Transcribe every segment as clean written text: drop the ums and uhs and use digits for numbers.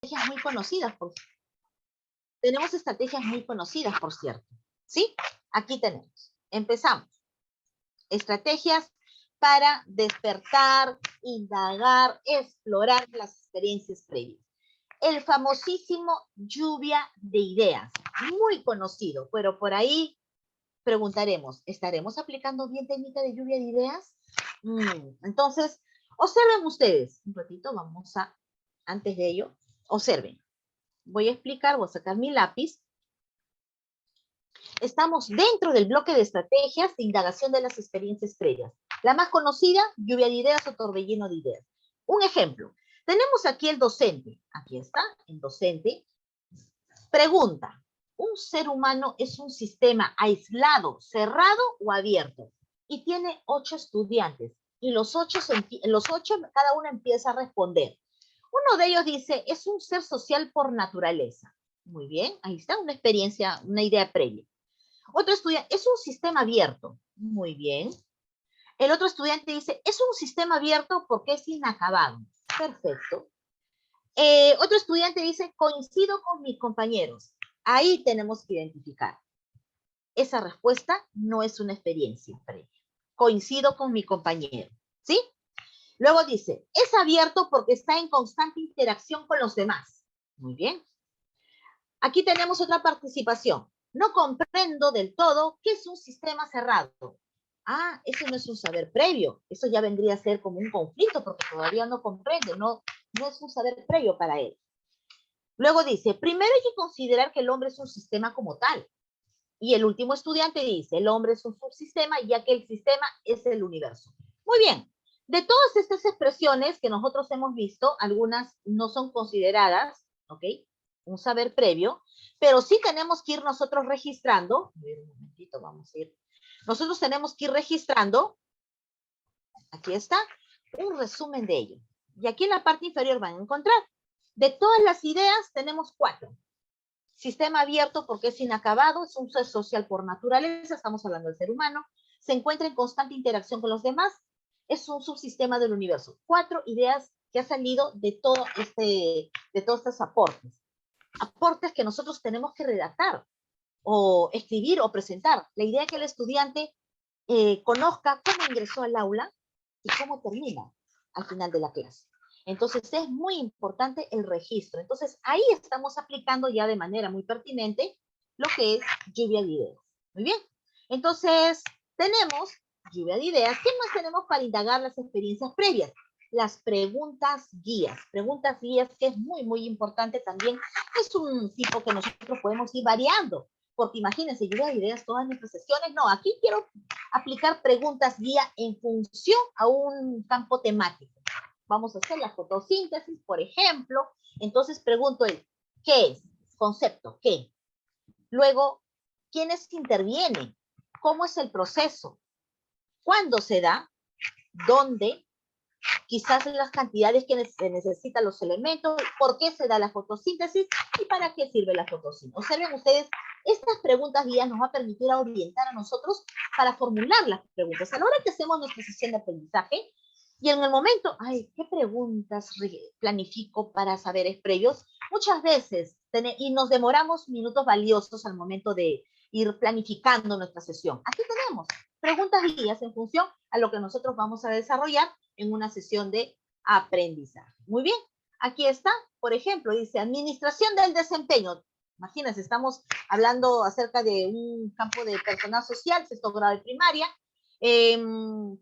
estrategias muy conocidas, tenemos estrategias muy conocidas, por cierto. ¿Sí? Aquí tenemos. Empezamos. Estrategias para despertar, indagar, explorar las experiencias previas. El famosísimo lluvia de ideas, muy conocido, pero por ahí preguntaremos, ¿estaremos aplicando bien técnica de lluvia de ideas? Entonces, observen ustedes, un ratito, vamos a, antes de ello, observen. Voy a explicar, voy a sacar mi lápiz. Estamos dentro del bloque de estrategias de indagación de las experiencias previas. La más conocida, lluvia de ideas o torbellino de ideas. Un ejemplo, tenemos aquí el docente. Aquí está, el docente. Pregunta, ¿un ser humano es un sistema aislado, cerrado o abierto? Y tiene 8 estudiantes. Y los ocho, cada uno empieza a responder. Uno de ellos dice, es un ser social por naturaleza. Muy bien, ahí está una experiencia, una idea previa. Otro estudiante, es un sistema abierto. Muy bien. El otro estudiante dice, es un sistema abierto porque es inacabado. Perfecto. Otro estudiante dice, coincido con mis compañeros. Ahí tenemos que identificar. Esa respuesta no es una experiencia previa. Coincido con mi compañero. ¿Sí? Luego dice, es abierto porque está en constante interacción con los demás. Muy bien. Aquí tenemos otra participación. No comprendo del todo qué es un sistema cerrado. Ah, eso no es un saber previo. Eso ya vendría a ser como un conflicto porque todavía no comprende, no es un saber previo para él. Luego dice, primero hay que considerar que el hombre es un sistema como tal. Y el último estudiante dice, el hombre es un subsistema ya que el sistema es el universo. Muy bien. De todas estas expresiones que nosotros hemos visto, algunas no son consideradas, ¿ok? Un saber previo, pero sí tenemos que ir nosotros registrando. A ver, un momentito, vamos a ir. Nosotros tenemos que ir registrando, aquí está, un resumen de ello. Y aquí en la parte inferior van a encontrar. De todas las ideas tenemos 4. Sistema abierto porque es inacabado, es un ser social por naturaleza, estamos hablando del ser humano, se encuentra en constante interacción con los demás, es un subsistema del universo. 4 ideas que han salido de todos estos aportes. Aportes que nosotros tenemos que redactar, o escribir, o presentar. La idea es que el estudiante conozca cómo ingresó al aula y cómo termina al final de la clase. Entonces, es muy importante el registro. Entonces, ahí estamos aplicando ya de manera muy pertinente lo que es lluvia de ideas. Muy bien. Entonces, tenemos lluvia de ideas. ¿Qué más tenemos para indagar las experiencias previas? Las preguntas guías. Preguntas guías que es muy, muy importante también. Es un tipo que nosotros podemos ir variando. Porque imagínense, lluvia de ideas todas nuestras sesiones. No, aquí quiero aplicar preguntas guía en función a un campo temático. Vamos a hacer la fotosíntesis, por ejemplo. Entonces pregunto él, ¿qué es? Concepto, ¿qué? Luego, ¿quiénes intervienen? ¿Cómo es el proceso? ¿Cuándo se da? ¿Dónde? Quizás las cantidades que se necesitan los elementos, por qué se da la fotosíntesis y para qué sirve la fotosíntesis. Observen ustedes, estas preguntas guías nos va a permitir orientar a nosotros para formular las preguntas. A la hora que hacemos nuestra sesión de aprendizaje, y en el momento, ay, ¿qué preguntas planifico para saberes previos? Muchas veces, y nos demoramos minutos valiosos al momento de ir planificando nuestra sesión. Aquí tenemos preguntas guías en función a lo que nosotros vamos a desarrollar en una sesión de aprendizaje. Muy bien, aquí está, por ejemplo, dice administración del desempeño. Imagínense, estamos hablando acerca de un campo de personal social, sexto grado de primaria,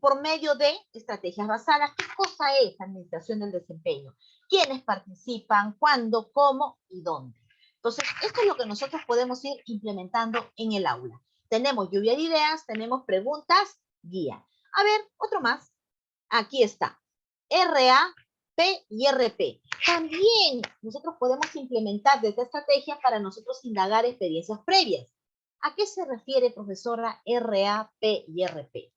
por medio de estrategias basadas. ¿Qué cosa es administración del desempeño? ¿Quiénes participan? ¿Cuándo? ¿Cómo? ¿Y dónde? Entonces, esto es lo que nosotros podemos ir implementando en el aula. Tenemos lluvia de ideas, tenemos preguntas, guía. A ver, otro más. Aquí está. RA, P y RP. También nosotros podemos implementar desde estrategias para nosotros indagar experiencias previas. ¿A qué se refiere, profesora, RA, P y RP?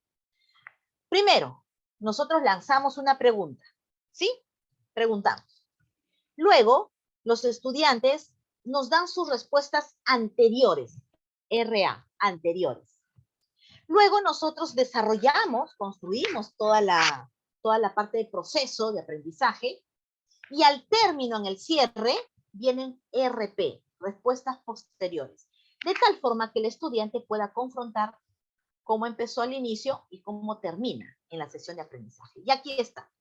Primero, nosotros lanzamos una pregunta, ¿sí? Preguntamos. Luego, los estudiantes nos dan sus respuestas anteriores, RA, anteriores. Luego nosotros desarrollamos, construimos toda la parte de proceso de aprendizaje y al término, en el cierre, vienen RP, respuestas posteriores, de tal forma que el estudiante pueda confrontar cómo empezó al inicio y cómo termina en la sesión de aprendizaje. Y aquí está.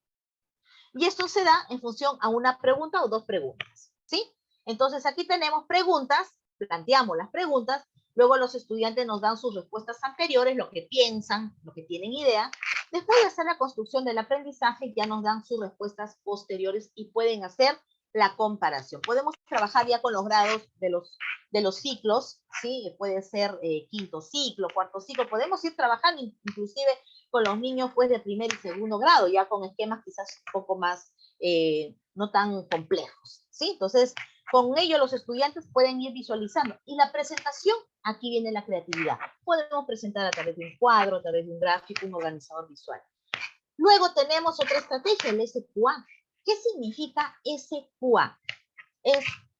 Y esto se da en función a una pregunta o dos preguntas, ¿sí? Entonces aquí tenemos preguntas, planteamos las preguntas, luego los estudiantes nos dan sus respuestas anteriores, lo que piensan, lo que tienen idea. Después de hacer la construcción del aprendizaje, ya nos dan sus respuestas posteriores y pueden hacer la comparación. Podemos trabajar ya con los grados de los ciclos, ¿sí? Puede ser quinto ciclo, cuarto ciclo, podemos ir trabajando inclusive con los niños pues de primer y segundo grado, ya con esquemas quizás un poco más no tan complejos, ¿sí? Entonces, con ello los estudiantes pueden ir visualizando. Y la presentación, aquí viene la creatividad. Podemos presentar a través de un cuadro, a través de un gráfico, un organizador visual. Luego tenemos otra estrategia, el SQA. ¿Qué significa SQA?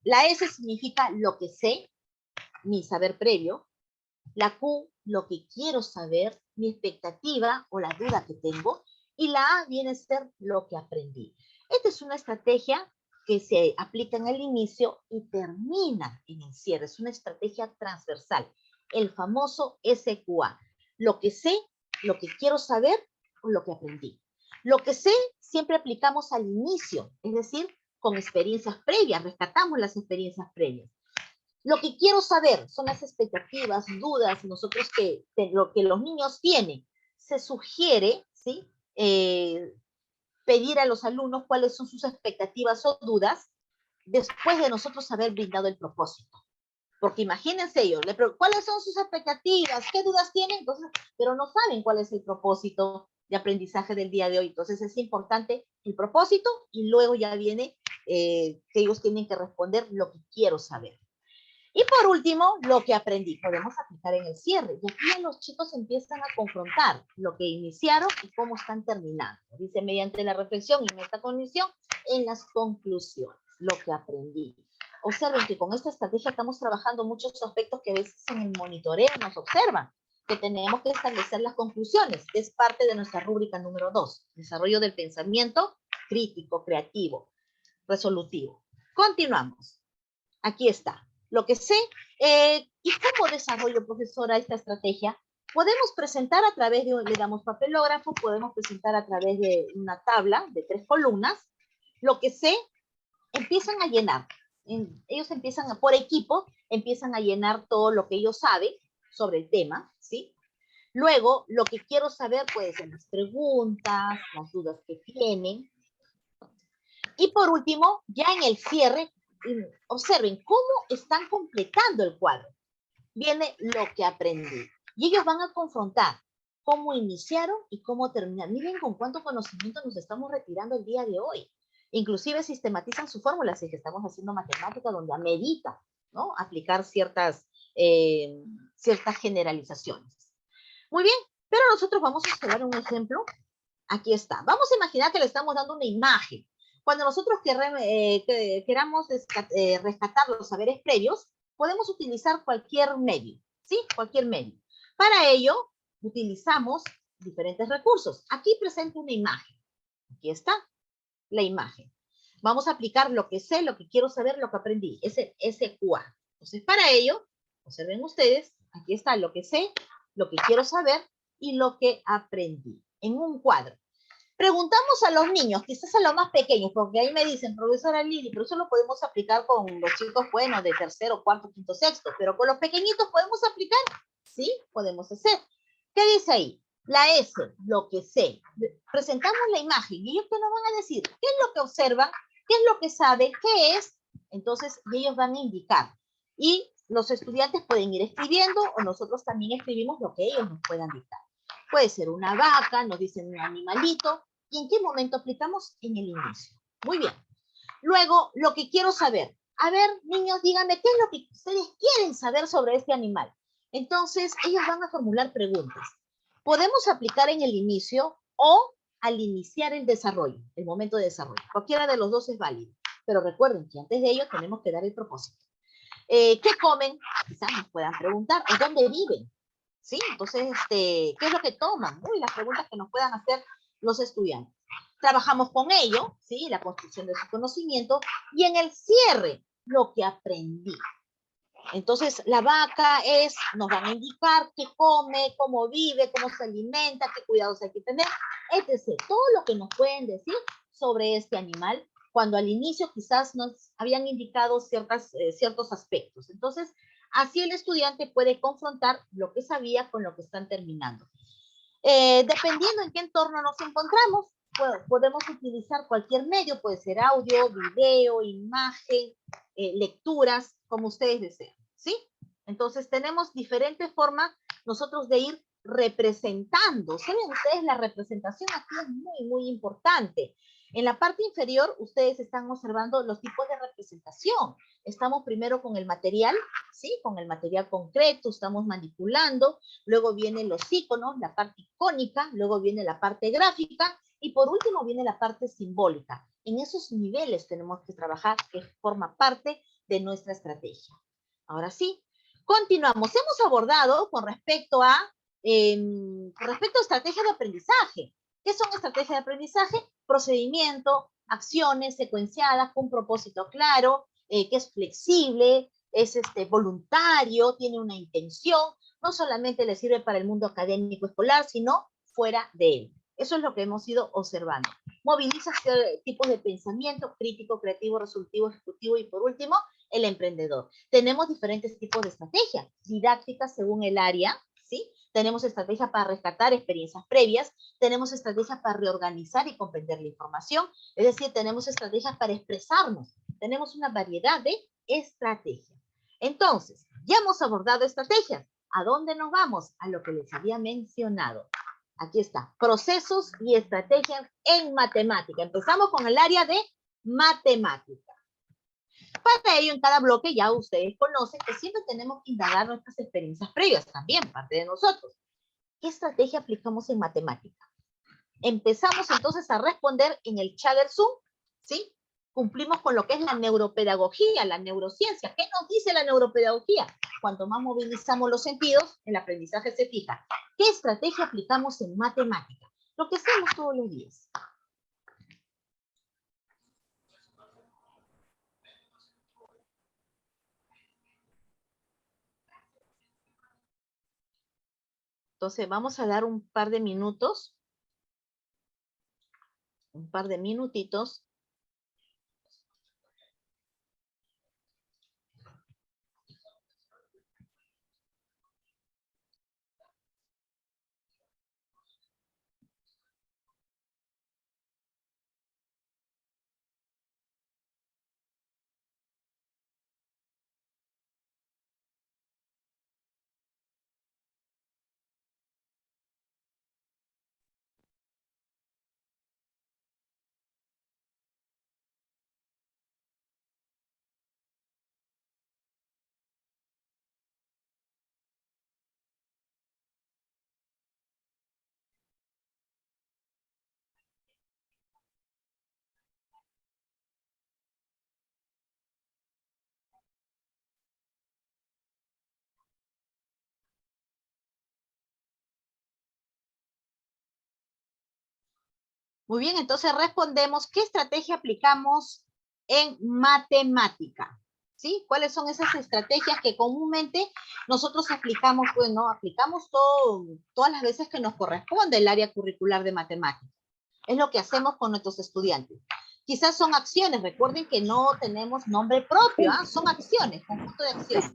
La S significa lo que sé, mi saber previo. La Q, lo que quiero saber, mi expectativa o la duda que tengo. Y la A viene a ser lo que aprendí. Esta es una estrategia que se aplica en el inicio y termina en el cierre. Es una estrategia transversal. El famoso SQA. Lo que sé, lo que quiero saber o lo que aprendí. Lo que sé siempre aplicamos al inicio, es decir, con experiencias previas, rescatamos las experiencias previas. Lo que quiero saber son las expectativas, dudas, nosotros lo que los niños tienen. Se sugiere, ¿sí? Pedir a los alumnos cuáles son sus expectativas o dudas después de nosotros haber brindado el propósito. Porque imagínense ellos, ¿cuáles son sus expectativas? ¿Qué dudas tienen? Entonces, pero no saben cuál es el propósito de aprendizaje del día de hoy. Entonces es importante el propósito y luego ya viene que ellos tienen que responder lo que quiero saber. Y por último, lo que aprendí, podemos aplicar en el cierre. Y aquí los chicos empiezan a confrontar lo que iniciaron y cómo están terminando. Dice, mediante la reflexión y metacognición, en las conclusiones, lo que aprendí. Observen que con esta estrategia estamos trabajando muchos aspectos que a veces en el monitoreo nos observan, que tenemos que establecer las conclusiones, que es parte de nuestra rúbrica número 2, desarrollo del pensamiento crítico, creativo, resolutivo. Continuamos. Aquí está. Lo que sé, ¿y cómo desarrollo, profesora, esta estrategia? Podemos presentar a través de, le damos papelógrafo, podemos presentar a través de una tabla de 3 columnas. Lo que sé, empiezan a llenar. Ellos empiezan, por equipo, empiezan a llenar todo lo que ellos saben sobre el tema, ¿sí? Luego, lo que quiero saber puede ser las preguntas, las dudas que tienen. Y por último, ya en el cierre, observen cómo están completando el cuadro. Viene lo que aprendí. Y ellos van a confrontar cómo iniciaron y cómo terminaron. Miren con cuánto conocimiento nos estamos retirando el día de hoy. Inclusive sistematizan su fórmula, si es que estamos haciendo matemática donde amerita, ¿no? Aplicar ciertas generalizaciones. Muy bien, pero nosotros vamos a observar un ejemplo. Aquí está. Vamos a imaginar que le estamos dando una imagen. Cuando nosotros queramos rescatar los saberes previos, podemos utilizar cualquier medio, ¿sí? Cualquier medio. Para ello, utilizamos diferentes recursos. Aquí presento una imagen. Aquí está la imagen. Vamos a aplicar lo que sé, lo que quiero saber, lo que aprendí. Es el SQA. Entonces, para ello, observen ustedes, aquí está lo que sé, lo que quiero saber y lo que aprendí en un cuadro. Preguntamos a los niños, quizás a los más pequeños, porque ahí me dicen, profesora Lili, pero eso lo podemos aplicar con los chicos, bueno, de tercero, cuarto, quinto, sexto, pero con los pequeñitos podemos aplicar, ¿sí? Podemos hacer. ¿Qué dice ahí? La S, lo que sé. Presentamos la imagen y ellos qué nos van a decir, qué es lo que observan, qué es lo que saben, qué es, entonces ellos van a indicar. Y los estudiantes pueden ir escribiendo o nosotros también escribimos lo que ellos nos puedan dictar. Puede ser una vaca, nos dicen un animalito. ¿Y en qué momento aplicamos? En el inicio. Muy bien. Luego, lo que quiero saber. A ver, niños, díganme, ¿qué es lo que ustedes quieren saber sobre este animal? Entonces, ellos van a formular preguntas. Podemos aplicar en el inicio o al iniciar el desarrollo, el momento de desarrollo. Cualquiera de los dos es válido. Pero recuerden que antes de ello tenemos que dar el propósito. ¿Qué comen? Quizás nos puedan preguntar. ¿O dónde viven? ¿Sí? Entonces, ¿qué es lo que toman? Uy, las preguntas que nos puedan hacer los estudiantes. Trabajamos con ello, ¿sí? La construcción de su conocimiento y en el cierre lo que aprendí. Entonces, la vaca nos van a indicar qué come, cómo vive, cómo se alimenta, qué cuidados hay que tener, etc. Todo lo que nos pueden decir sobre este animal, cuando al inicio quizás nos habían indicado ciertos aspectos. Entonces, así el estudiante puede confrontar lo que sabía con lo que están terminando. Dependiendo en qué entorno nos encontramos, podemos utilizar cualquier medio, puede ser audio, video, imagen, lecturas, como ustedes deseen, ¿sí? Entonces tenemos diferentes formas nosotros de ir representando. ¿Saben ustedes? La representación aquí es muy, muy importante. En la parte inferior, ustedes están observando los tipos de representación. Estamos primero con el material, ¿sí? Con el material concreto, estamos manipulando, luego vienen los iconos, la parte icónica, luego viene la parte gráfica, y por último viene la parte simbólica. En esos niveles tenemos que trabajar, que forma parte de nuestra estrategia. Ahora sí, continuamos. Hemos abordado con respecto a estrategias de aprendizaje. ¿Qué son estrategias de aprendizaje? Procedimiento, acciones secuenciadas con un propósito claro, que es flexible, es voluntario, tiene una intención, no solamente le sirve para el mundo académico escolar, sino fuera de él. Eso es lo que hemos ido observando. Moviliza tipos de pensamiento, crítico, creativo, resolutivo, ejecutivo y por último, el emprendedor. Tenemos diferentes tipos de estrategias, didácticas según el área, ¿sí? Tenemos estrategias para rescatar experiencias previas, tenemos estrategias para reorganizar y comprender la información, es decir, tenemos estrategias para expresarnos, tenemos una variedad de estrategias. Entonces, ya hemos abordado estrategias. ¿A dónde nos vamos? A lo que les había mencionado. Aquí está, procesos y estrategias en matemática. Empezamos con el área de matemática. Para ello, en cada bloque ya ustedes conocen que siempre tenemos que indagar nuestras experiencias previas, también parte de nosotros. ¿Qué estrategia aplicamos en matemática? Empezamos entonces a responder en el chat del Zoom, ¿sí? Cumplimos con lo que es la neuropedagogía, la neurociencia. ¿Qué nos dice la neuropedagogía? Cuanto más movilizamos los sentidos, el aprendizaje se fija. ¿Qué estrategia aplicamos en matemática? Lo que hacemos todos los días. Entonces, vamos a dar un par de minutos, un par de minutitos. Muy bien, entonces respondemos, ¿qué estrategia aplicamos en matemática? ¿Sí? ¿Cuáles son esas estrategias que comúnmente nosotros aplicamos? Bueno, aplicamos todas las veces que nos corresponde el área curricular de matemática. Es lo que hacemos con nuestros estudiantes. Quizás son acciones, recuerden que no tenemos nombre propio, ¿eh? Son acciones, conjunto de acciones.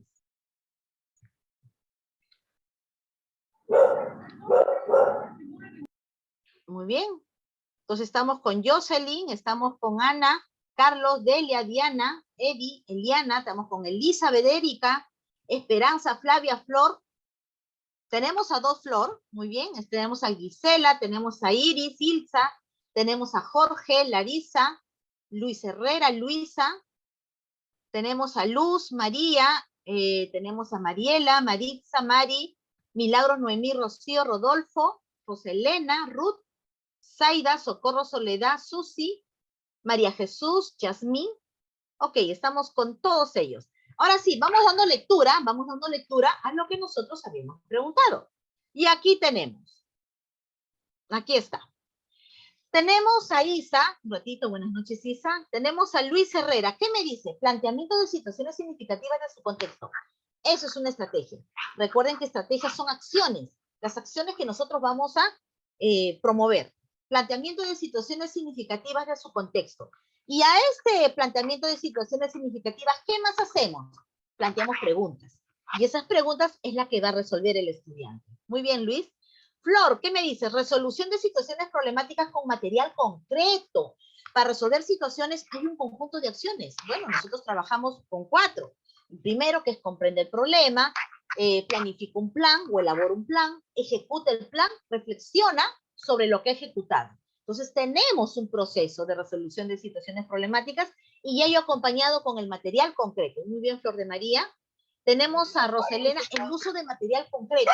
Muy bien. Entonces estamos con Jocelyn, estamos con Ana, Carlos, Delia, Diana, Eddie, Eliana, estamos con Elizabeth, Erika, Esperanza, Flavia, Flor. Tenemos a dos Flor, muy bien. Tenemos a Gisela, tenemos a Iris, Ilsa, tenemos a Jorge, Larisa, Luis Herrera, Luisa, tenemos a Luz, María, tenemos a Mariela, Maritza, Mari, Milagros, Noemí, Rocío, Rodolfo, Roselena, Ruth, Zaida, Socorro, Soledad, Susi, María Jesús, Yasmín. Ok, estamos con todos ellos. Ahora sí, vamos dando lectura a lo que nosotros habíamos preguntado. Y aquí tenemos. Aquí está. Tenemos a Isa, un ratito, buenas noches Isa. Tenemos a Luis Herrera. ¿Qué me dice? Planteamiento de situaciones significativas de su contexto. Eso es una estrategia. Recuerden que estrategias son acciones, las acciones que nosotros vamos a promover. Planteamiento de situaciones significativas de su contexto. Y a este planteamiento de situaciones significativas, ¿qué más hacemos? Planteamos preguntas. Y esas preguntas es la que va a resolver el estudiante. Muy bien, Luis. Flor, ¿qué me dices? Resolución de situaciones problemáticas con material concreto. Para resolver situaciones hay un conjunto de acciones. Bueno, nosotros trabajamos con 4. El primero, que es comprender el problema, planifica un plan o elabora un plan, ejecuta el plan, reflexiona sobre lo que ha ejecutado. Entonces, tenemos un proceso de resolución de situaciones problemáticas y ello acompañado con el material concreto. Muy bien, Flor de María. Tenemos a Roselena, el uso de material concreto.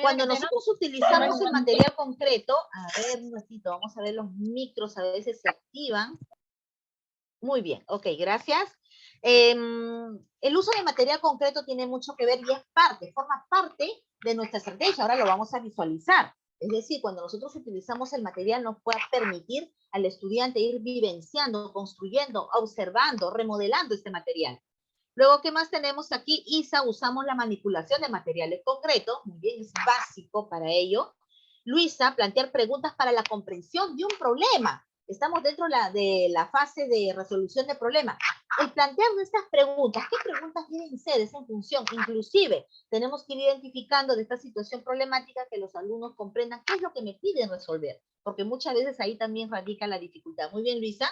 Cuando nosotros utilizamos el material concreto, a ver un ratito, vamos a ver los micros, a veces se activan. Muy bien, ok, gracias. El uso de material concreto tiene mucho que ver y es parte, forma parte de nuestra estrategia. Ahora lo vamos a visualizar. Es decir, cuando nosotros utilizamos el material nos puede permitir al estudiante ir vivenciando, construyendo, observando, remodelando este material. Luego, ¿qué más tenemos aquí? Isa, usamos la manipulación de materiales concretos. Muy bien, es básico para ello. Luisa, plantear preguntas para la comprensión de un problema. Estamos dentro de la fase de resolución de problemas. El plantear estas preguntas, ¿qué preguntas deben ser? Es en función. Inclusive, tenemos que ir identificando de esta situación problemática que los alumnos comprendan qué es lo que me piden resolver. Porque muchas veces ahí también radica la dificultad. Muy bien, Luisa.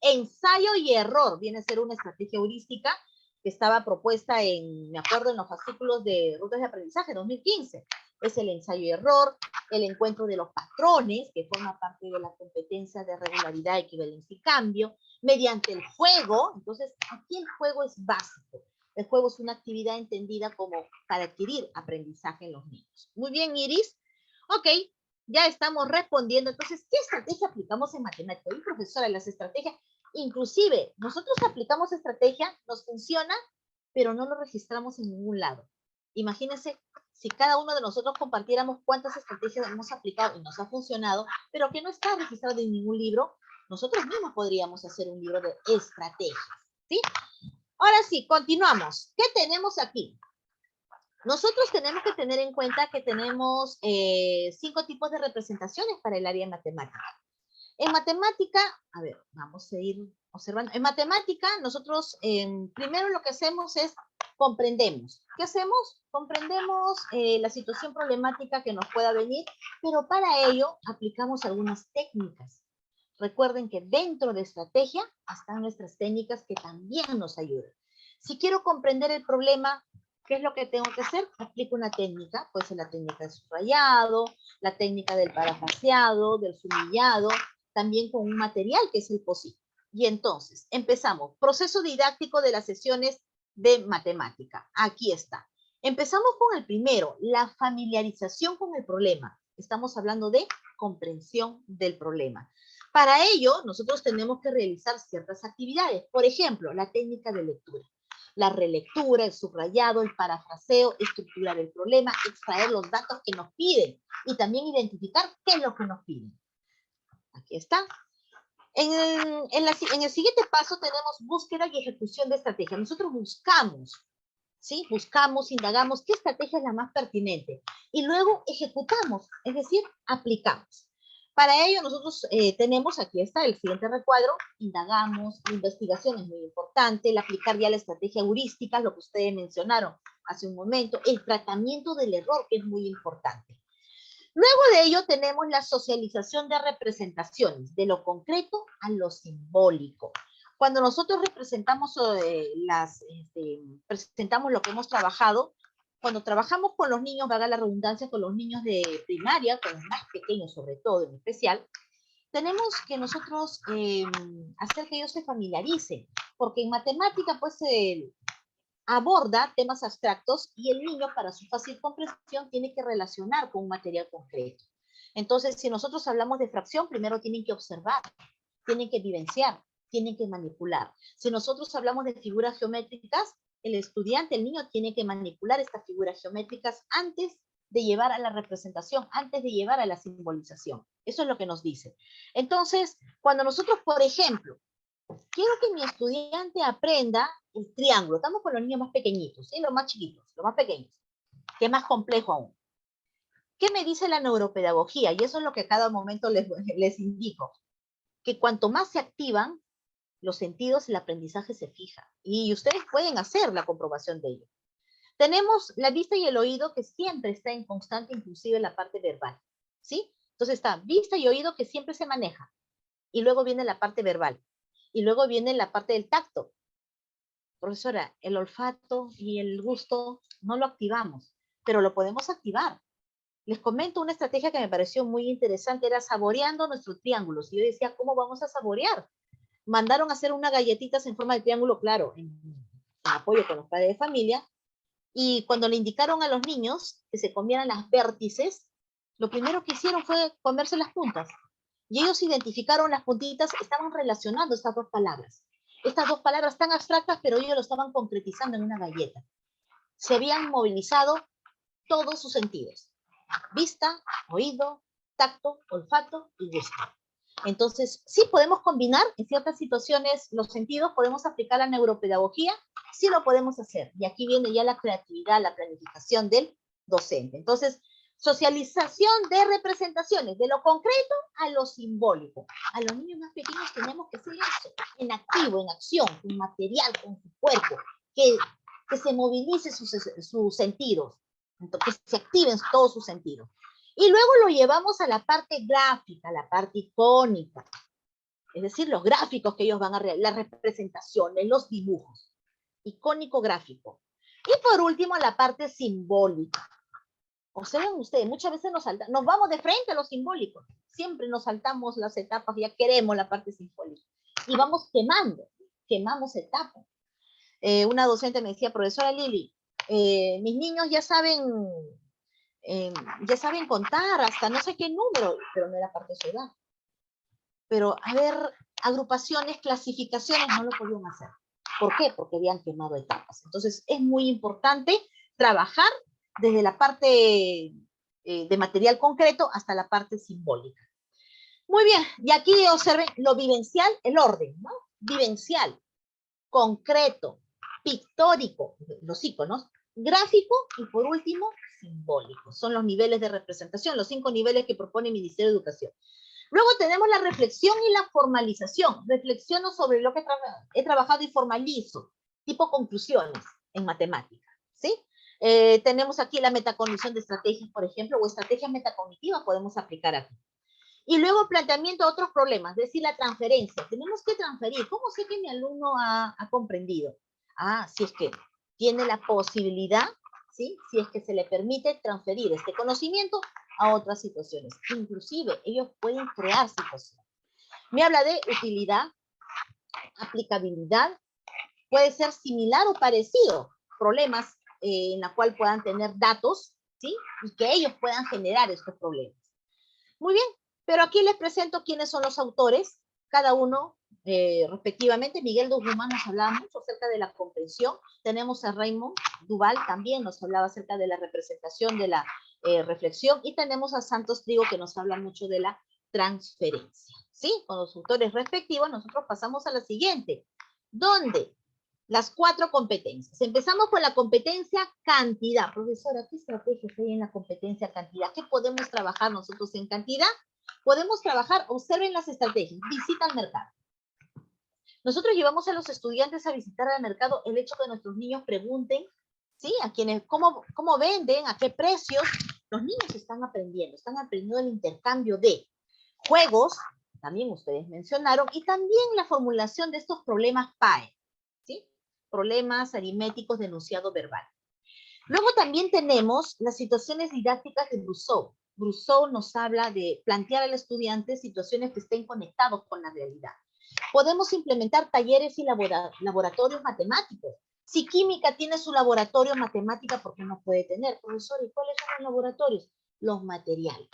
Ensayo y error viene a ser una estrategia heurística que estaba propuesta me acuerdo, en los fascículos de Rutas de Aprendizaje 2015. Es el ensayo y error, el encuentro de los patrones, que forma parte de la competencia de regularidad, equivalencia y cambio, mediante el juego. Entonces, aquí el juego es básico. El juego es una actividad entendida como para adquirir aprendizaje en los niños. Muy bien, Iris. Ok, ya estamos respondiendo. Entonces, ¿qué estrategia aplicamos en matemáticas? Y profesora, las estrategias, inclusive, nosotros aplicamos estrategia, nos funciona, pero no lo registramos en ningún lado. Imagínense si cada uno de nosotros compartiéramos cuántas estrategias hemos aplicado y nos ha funcionado, pero que no está registrado en ningún libro, nosotros mismos podríamos hacer un libro de estrategias, ¿sí? Ahora sí, continuamos. ¿Qué tenemos aquí? Nosotros tenemos que tener en cuenta que tenemos 5 tipos de representaciones para el área de matemática. En matemática, a ver, vamos a ir observando. En matemática, nosotros primero lo que hacemos es comprendemos. ¿Qué hacemos? Comprendemos la situación problemática que nos pueda venir, pero para ello aplicamos algunas técnicas. Recuerden que dentro de estrategia están nuestras técnicas que también nos ayudan. Si quiero comprender el problema, ¿qué es lo que tengo que hacer? Aplico una técnica, puede ser la técnica del subrayado, la técnica del parafraseado, del sumillado, también con un material que es el POSIT. Y entonces, empezamos. Proceso didáctico de las sesiones de matemática. Aquí está. Empezamos con el primero, la familiarización con el problema. Estamos hablando de comprensión del problema. Para ello, nosotros tenemos que realizar ciertas actividades. Por ejemplo, la técnica de lectura. La relectura, el subrayado, el parafraseo, estructurar el problema, extraer los datos que nos piden y también identificar qué es lo que nos piden. Aquí está. En el siguiente paso tenemos búsqueda y ejecución de estrategia. Nosotros buscamos, ¿sí? Buscamos, indagamos qué estrategia es la más pertinente y luego ejecutamos, es decir, aplicamos. Para ello nosotros tenemos, aquí está el siguiente recuadro, indagamos, la investigación es muy importante, el aplicar ya la estrategia heurística, lo que ustedes mencionaron hace un momento, el tratamiento del error, que es muy importante. Luego de ello tenemos la socialización de representaciones, de lo concreto a lo simbólico. Cuando nosotros representamos, presentamos lo que hemos trabajado, cuando trabajamos con los niños, valga la redundancia, con los niños de primaria, con los más pequeños sobre todo, en especial, tenemos que nosotros hacer que ellos se familiaricen, porque en matemática, pues, aborda temas abstractos y el niño, para su fácil comprensión, tiene que relacionar con un material concreto. Entonces, si nosotros hablamos de fracción, primero tienen que observar, tienen que vivenciar, tienen que manipular. Si nosotros hablamos de figuras geométricas, el estudiante, el niño, tiene que manipular estas figuras geométricas antes de llevar a la representación, antes de llevar a la simbolización. Eso es lo que nos dice. Entonces, cuando nosotros, por ejemplo, quiero que mi estudiante aprenda el triángulo, estamos con los niños más pequeñitos, ¿sí? Los más chiquitos, los más pequeños, que es más complejo aún. ¿Qué me dice la neuropedagogía? Y eso es lo que a cada momento les indico, que cuanto más se activan los sentidos, el aprendizaje se fija. Y ustedes pueden hacer la comprobación de ello. Tenemos la vista y el oído que siempre está en constante, inclusive la parte verbal, ¿sí? Entonces está vista y oído que siempre se maneja. Y luego viene la parte verbal. Y luego viene la parte del tacto. Profesora, el olfato y el gusto no lo activamos, pero lo podemos activar. Les comento una estrategia que me pareció muy interesante, era saboreando nuestros triángulos. Y yo decía, ¿cómo vamos a saborear? Mandaron a hacer unas galletitas en forma de triángulo, claro, en apoyo con los padres de familia, y cuando le indicaron a los niños que se comieran las vértices, lo primero que hicieron fue comerse las puntas. Y ellos identificaron las puntitas, estaban relacionando estas dos palabras. Estas dos palabras tan abstractas, pero ellos lo estaban concretizando en una galleta. Se habían movilizado todos sus sentidos. Vista, oído, tacto, olfato y gusto. Entonces, sí podemos combinar en ciertas situaciones los sentidos, podemos aplicar la neuropedagogía, sí lo podemos hacer. Y aquí viene ya la creatividad, la planificación del docente. Entonces, socialización de representaciones, de lo concreto a lo simbólico. A los niños más pequeños tenemos que hacer eso, en activo, en acción, con material, con su cuerpo, que se movilice sus sentidos, que se activen todos sus sentidos. Y luego lo llevamos a la parte gráfica, a la parte icónica. Es decir, los gráficos que ellos van a realizar, las representaciones, los dibujos. Icónico gráfico. Y por último, la parte simbólica. Observen ustedes, muchas veces nos vamos de frente a lo simbólico. Siempre nos saltamos las etapas, ya queremos la parte simbólica. Y vamos quemamos etapas. Una docente me decía, profesora Lili, mis niños ya saben contar hasta no sé qué número, pero no era parte de su edad. Pero, a ver, agrupaciones, clasificaciones, no lo podían hacer. ¿Por qué? Porque habían quemado etapas. Entonces, es muy importante trabajar desde la parte de material concreto hasta la parte simbólica. Muy bien, y aquí observen lo vivencial, el orden, ¿no? Vivencial, concreto, pictórico, los iconos, gráfico y por último, simbólico. Son los niveles de representación, los 5 niveles que propone el Ministerio de Educación. Luego tenemos la reflexión y la formalización. Reflexiono sobre lo que he trabajado y formalizo, tipo conclusiones en matemática, ¿sí? Tenemos aquí la metacognición de estrategias, por ejemplo, o estrategias metacognitivas podemos aplicar aquí. Y luego planteamiento de otros problemas, es decir, la transferencia. Tenemos que transferir. ¿Cómo sé que mi alumno ha comprendido? Si es que tiene la posibilidad, ¿sí? Si es que se le permite transferir este conocimiento a otras situaciones. Inclusive, ellos pueden crear situaciones. Me habla de utilidad, aplicabilidad, puede ser similar o parecido. Problemas en la cual puedan tener datos, ¿sí? Y que ellos puedan generar estos problemas. Muy bien, pero aquí les presento quiénes son los autores, cada uno respectivamente. Miguel Guzmán nos hablaba mucho acerca de la comprensión. Tenemos a Raymond Duval, también nos hablaba acerca de la representación, de la reflexión. Y tenemos a Santos Trigo, que nos habla mucho de la transferencia. ¿Sí? Con los autores respectivos, nosotros pasamos a la siguiente, donde las 4 competencias. Empezamos con la competencia cantidad. Profesora, ¿qué estrategias hay en la competencia cantidad? ¿Qué podemos trabajar nosotros en cantidad? Podemos trabajar, observen las estrategias, visita al mercado. Nosotros llevamos a los estudiantes a visitar al mercado el hecho de que nuestros niños pregunten, ¿sí? A quienes, ¿cómo venden? ¿A qué precios? Los niños están aprendiendo el intercambio de juegos, también ustedes mencionaron, y también la formulación de estos problemas PAE, ¿sí? Problemas aritméticos de enunciado verbal. Luego también tenemos las situaciones didácticas de Brousseau. Brousseau nos habla de plantear al estudiante situaciones que estén conectados con la realidad. Podemos implementar talleres y laboratorios matemáticos. Si química tiene su laboratorio, matemática, ¿por qué no puede tener? Profesor, ¿y cuáles son los laboratorios? Los materiales.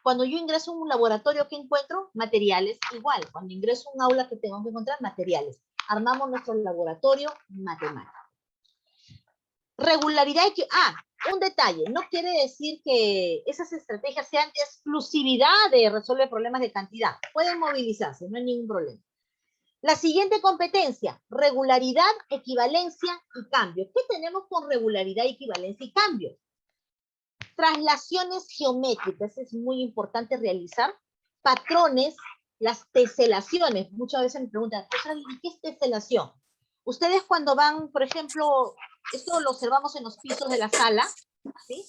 Cuando yo ingreso a un laboratorio, ¿qué encuentro? Materiales, igual. Cuando ingreso a un aula, ¿qué tengo que encontrar? Materiales. Armamos nuestro laboratorio matemático. Regularidad, Un detalle, no quiere decir que esas estrategias sean de exclusividad de resolver problemas de cantidad. Pueden movilizarse, no hay ningún problema. La siguiente competencia, regularidad, equivalencia y cambio. ¿Qué tenemos con regularidad, equivalencia y cambio? Traslaciones geométricas, es muy importante realizar. Patrones, las teselaciones. Muchas veces me preguntan, ¿qué es teselación? Ustedes cuando van, por ejemplo, esto lo observamos en los pisos de la sala, ¿sí?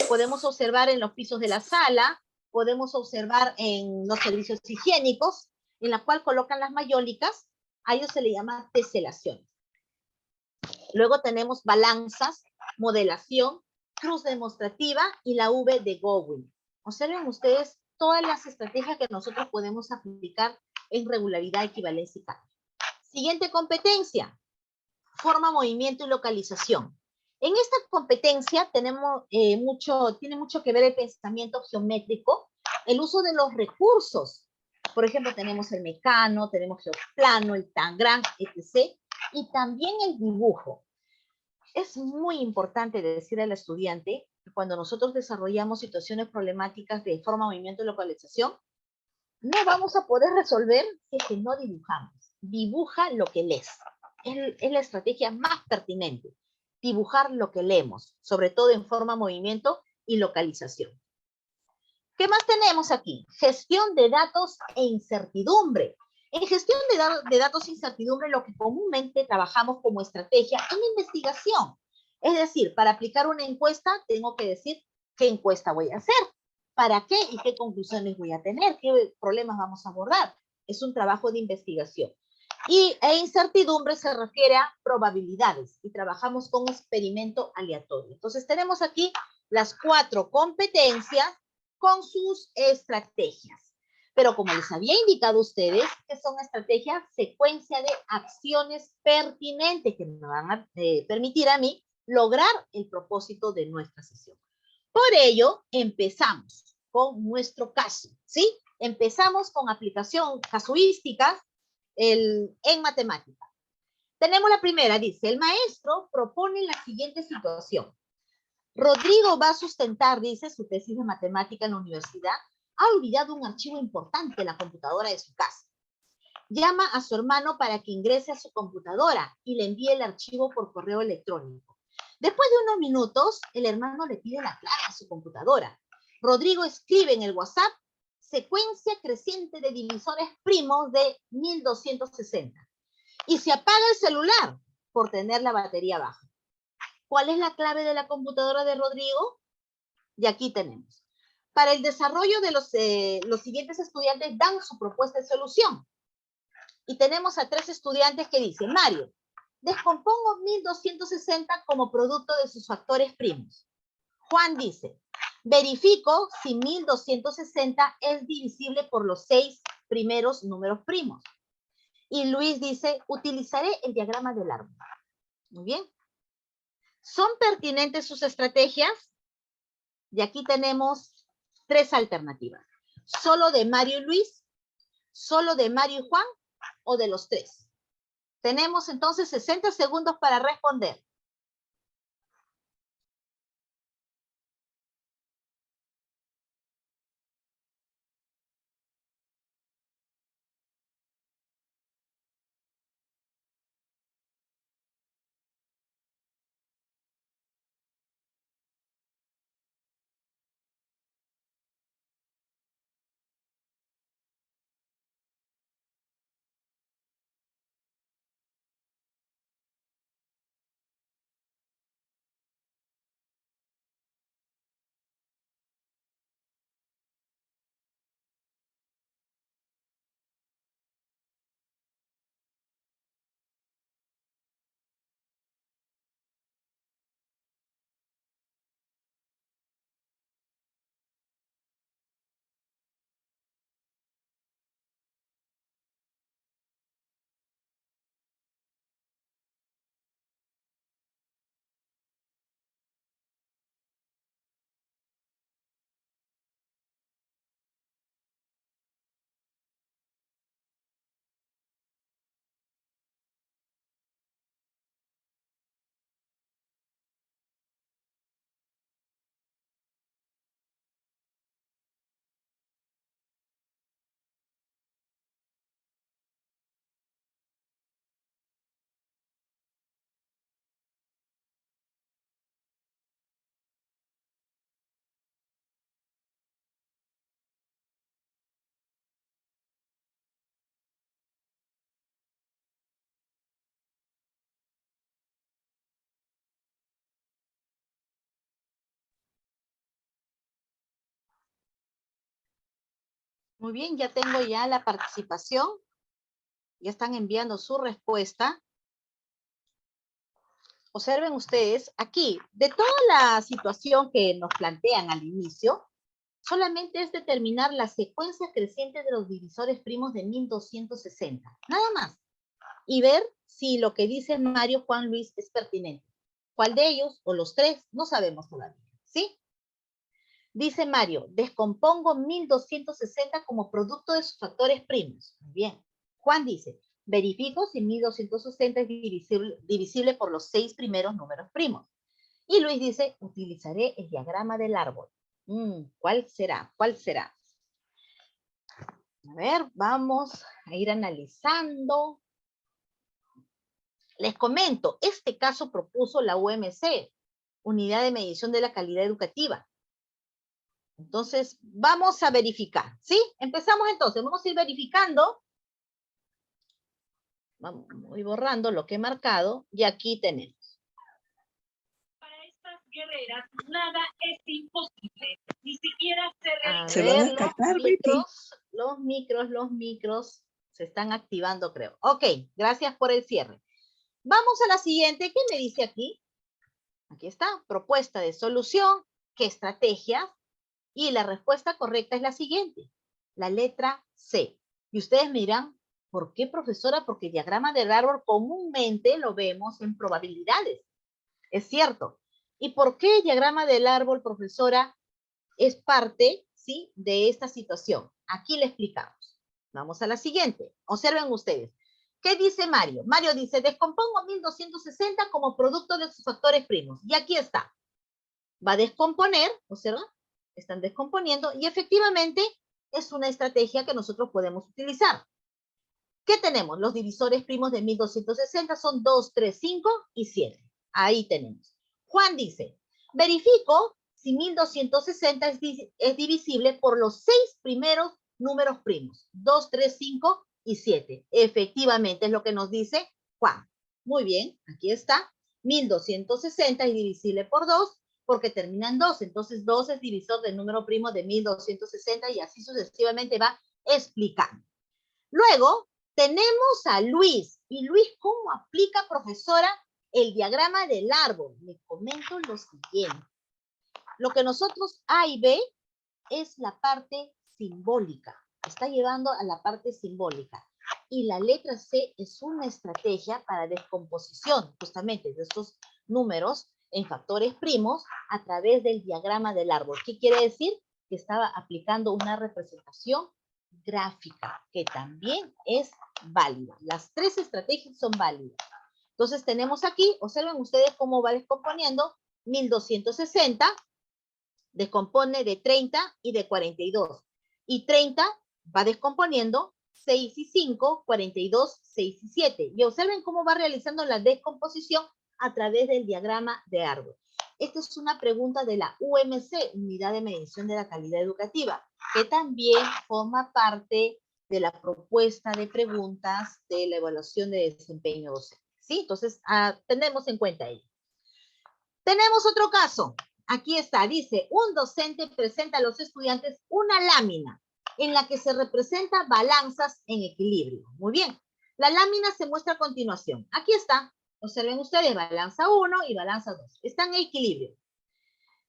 Podemos observar en los pisos de la sala, podemos observar en los servicios higiénicos, en la cual colocan las mayólicas, a ellos se le llama teselación. Luego tenemos balanzas, modelación, cruz demostrativa y la V de Gowin. Observen ustedes todas las estrategias que nosotros podemos aplicar en regularidad, equivalencia y cambio. Siguiente competencia, forma, movimiento y localización. En esta competencia tiene mucho que ver el pensamiento geométrico, el uso de los recursos. Por ejemplo, tenemos el mecano, tenemos el plano, el tangram, etc. Y también el dibujo. Es muy importante decir al estudiante que cuando nosotros desarrollamos situaciones problemáticas de forma, movimiento y localización, no vamos a poder resolver si es que no dibujamos. Dibuja lo que lees. Es la estrategia más pertinente. Dibujar lo que leemos, sobre todo en forma, movimiento y localización. ¿Qué más tenemos aquí? Gestión de datos e incertidumbre. En gestión de datos e incertidumbre, lo que comúnmente trabajamos como estrategia es la investigación. Es decir, para aplicar una encuesta, tengo que decir qué encuesta voy a hacer, para qué y qué conclusiones voy a tener, qué problemas vamos a abordar. Es un trabajo de investigación. E incertidumbre se refiere a probabilidades y trabajamos con experimento aleatorio. Entonces tenemos aquí las 4 competencias con sus estrategias. Pero como les había indicado a ustedes, que son estrategias, secuencia de acciones pertinentes que me van a permitir a mí lograr el propósito de nuestra sesión. Por ello, empezamos con nuestro caso, ¿sí? Empezamos con aplicación casuística en matemática. Tenemos la primera, dice, el maestro propone la siguiente situación. Rodrigo va a sustentar, dice, su tesis de matemática en la universidad. Ha olvidado un archivo importante en la computadora de su casa. Llama a su hermano para que ingrese a su computadora y le envíe el archivo por correo electrónico. Después de unos minutos, el hermano le pide la clave a su computadora. Rodrigo escribe en el WhatsApp secuencia creciente de divisores primos de 1260 y se apaga el celular por tener la batería baja. ¿Cuál es la clave de la computadora de Rodrigo? Y aquí tenemos. Para el desarrollo de los siguientes estudiantes dan su propuesta de solución. Y tenemos a 3 estudiantes que dicen, Mario, descompongo 1260 como producto de sus factores primos. Juan dice, verifico si 1260 es divisible por los 6 primeros números primos. Y Luis dice, utilizaré el diagrama del árbol. Muy bien. ¿Son pertinentes sus estrategias? Y aquí tenemos 3 alternativas. ¿Solo de Mario y Luis? ¿Solo de Mario y Juan? ¿O de los 3? Tenemos entonces 60 segundos para responder. Muy bien, ya tengo ya la participación. Ya están enviando su respuesta. Observen ustedes aquí, de toda la situación que nos plantean al inicio, solamente es determinar la secuencia creciente de los divisores primos de 1260. Nada más. Y ver si lo que dice Mario Juan Luis es pertinente. ¿Cuál de ellos o los tres? No sabemos todavía. ¿Sí? Dice Mario, descompongo 1260 como producto de sus factores primos. Muy bien. Juan dice, verifico si 1260 es divisible por los 6 primeros números primos. Y Luis dice, utilizaré el diagrama del árbol. ¿Cuál será? ¿Cuál será? A ver, vamos a ir analizando. Les comento, este caso propuso la UMC, Unidad de Medición de la Calidad Educativa. Entonces, vamos a verificar, ¿sí? Empezamos entonces, vamos a ir verificando. Voy borrando lo que he marcado y aquí tenemos. Para estas guerreras nada es imposible, ni siquiera A ver, los micros se están activando, creo. Ok, gracias por el cierre. Vamos a la siguiente. ¿Qué me dice aquí? Aquí está, propuesta de solución. ¿Qué estrategia? Y la respuesta correcta es la siguiente, la letra C. Y ustedes me dirán, ¿por qué, profesora? Porque el diagrama del árbol comúnmente lo vemos en probabilidades. Es cierto. ¿Y por qué el diagrama del árbol, profesora, es parte, ¿sí?, de esta situación? Aquí le explicamos. Vamos a la siguiente. Observen ustedes. ¿Qué dice Mario? Mario dice, descompongo 1260 como producto de sus factores primos. Y aquí está. Va a descomponer, observa, están descomponiendo y efectivamente es una estrategia que nosotros podemos utilizar. ¿Qué tenemos? Los divisores primos de 1260 son 2, 3, 5 y 7. Ahí tenemos. Juan dice, verifico si 1260 es divisible por los 6 primeros números primos, 2, 3, 5 y 7. Efectivamente es lo que nos dice Juan. Muy bien, aquí está. 1260 es divisible por 2 porque termina en 2. Entonces 2 es divisor del número primo de 1260 y así sucesivamente va explicando. Luego tenemos a Luis. ¿Y Luis cómo aplica, profesora, el diagrama del árbol? Les comento lo siguiente. Lo que nosotros A y B es la parte simbólica. Está llevando a la parte simbólica. Y la letra C es una estrategia para descomposición justamente de estos números en factores primos a través del diagrama del árbol. ¿Qué quiere decir? Que estaba aplicando una representación gráfica, que también es válida. Las tres estrategias son válidas. Entonces tenemos aquí, observen ustedes cómo va descomponiendo 1260, descompone de 30 y de 42. Y 30 va descomponiendo 6 y 5, 42, 6 y 7. Y observen cómo va realizando la descomposición a través del diagrama de árbol. Esta es una pregunta de la UMC, Unidad de Medición de la Calidad Educativa, que también forma parte de la propuesta de preguntas de la evaluación de desempeño docente. ¿Sí? Entonces, tenemos en cuenta ello. Tenemos otro caso. Aquí está, dice, un docente presenta a los estudiantes una lámina en la que se representa balanzas en equilibrio. Muy bien. La lámina se muestra a continuación. Aquí está. Observen ustedes, balanza 1 y balanza 2. Están en equilibrio.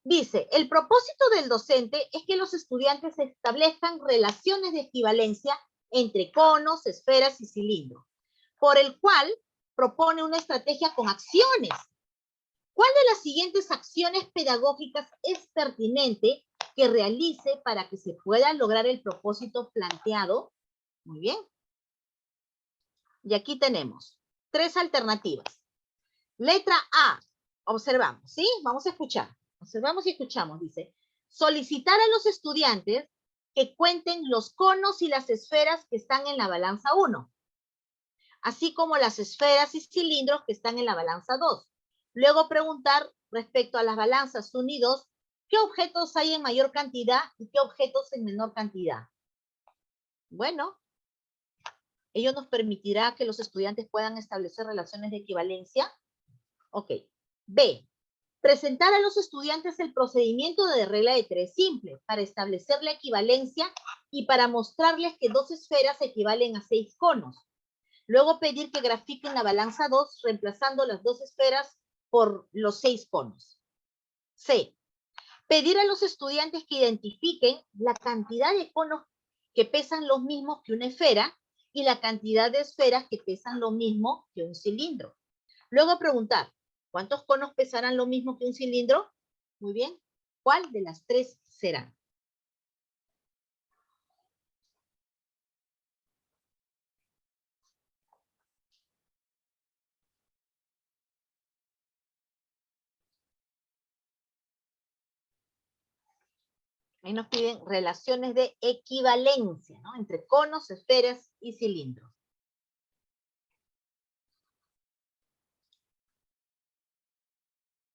Dice, el propósito del docente es que los estudiantes establezcan relaciones de equivalencia entre conos, esferas y cilindros, por el cual propone una estrategia con acciones. ¿Cuál de las siguientes acciones pedagógicas es pertinente que realice para que se pueda lograr el propósito planteado? Muy bien. Y aquí tenemos 3 alternativas. Letra A, observamos, ¿sí? Vamos a escuchar. Observamos y escuchamos, dice. Solicitar a los estudiantes que cuenten los conos y las esferas que están en la balanza 1, así como las esferas y cilindros que están en la balanza 2. Luego preguntar respecto a las balanzas 1 y 2, ¿qué objetos hay en mayor cantidad y qué objetos en menor cantidad? Bueno, ello nos permitirá que los estudiantes puedan establecer relaciones de equivalencia. Ok. B. Presentar a los estudiantes el procedimiento de regla de 3 simple para establecer la equivalencia y para mostrarles que 2 esferas equivalen a 6 conos. Luego pedir que grafiquen la balanza 2 reemplazando las 2 esferas por los 6 conos. C. Pedir a los estudiantes que identifiquen la cantidad de conos que pesan lo mismo que una esfera y la cantidad de esferas que pesan lo mismo que un cilindro. Luego preguntar, ¿cuántos conos pesarán lo mismo que un cilindro? Muy bien. ¿Cuál de las 3 será? Ahí nos piden relaciones de equivalencia, ¿no? Entre conos, esferas y cilindros.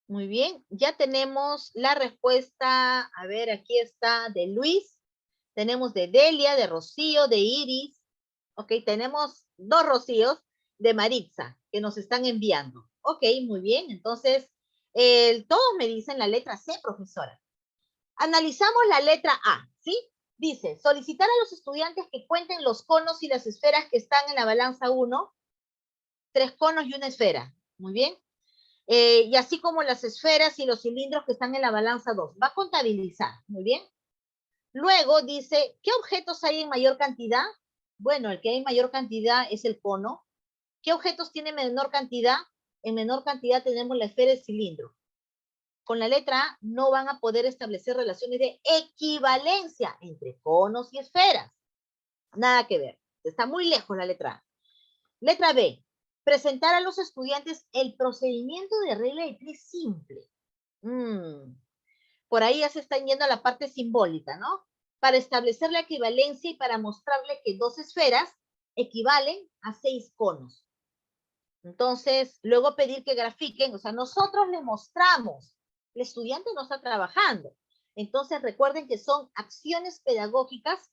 Muy bien, ya tenemos la respuesta. A ver, aquí está de Luis. Tenemos de Delia, de Rocío, de Iris. Ok, tenemos 2 Rocíos de Maritza que nos están enviando. Ok, muy bien. Entonces, todos me dicen la letra C, profesora. Analizamos la letra A, ¿sí? Dice, solicitar a los estudiantes que cuenten los conos y las esferas que están en la balanza 1, 3 conos y una esfera. Muy bien. Y así como las esferas y los cilindros que están en la balanza 2. Va a contabilizar, muy bien. Luego dice, ¿qué objetos hay en mayor cantidad? Bueno, el que hay en mayor cantidad es el cono. ¿Qué objetos tiene menor cantidad? En menor cantidad tenemos la esfera y el cilindro. Con la letra A no van a poder establecer relaciones de equivalencia entre conos y esferas. Nada que ver. Está muy lejos la letra A. Letra B. Presentar a los estudiantes el procedimiento de regla de 3 simple. Por ahí ya se están yendo a la parte simbólica, ¿no? Para establecer la equivalencia y para mostrarle que 2 esferas equivalen a 6 conos. Entonces, luego pedir que grafiquen, o sea, nosotros le mostramos, el estudiante no está trabajando. Entonces, recuerden que son acciones pedagógicas,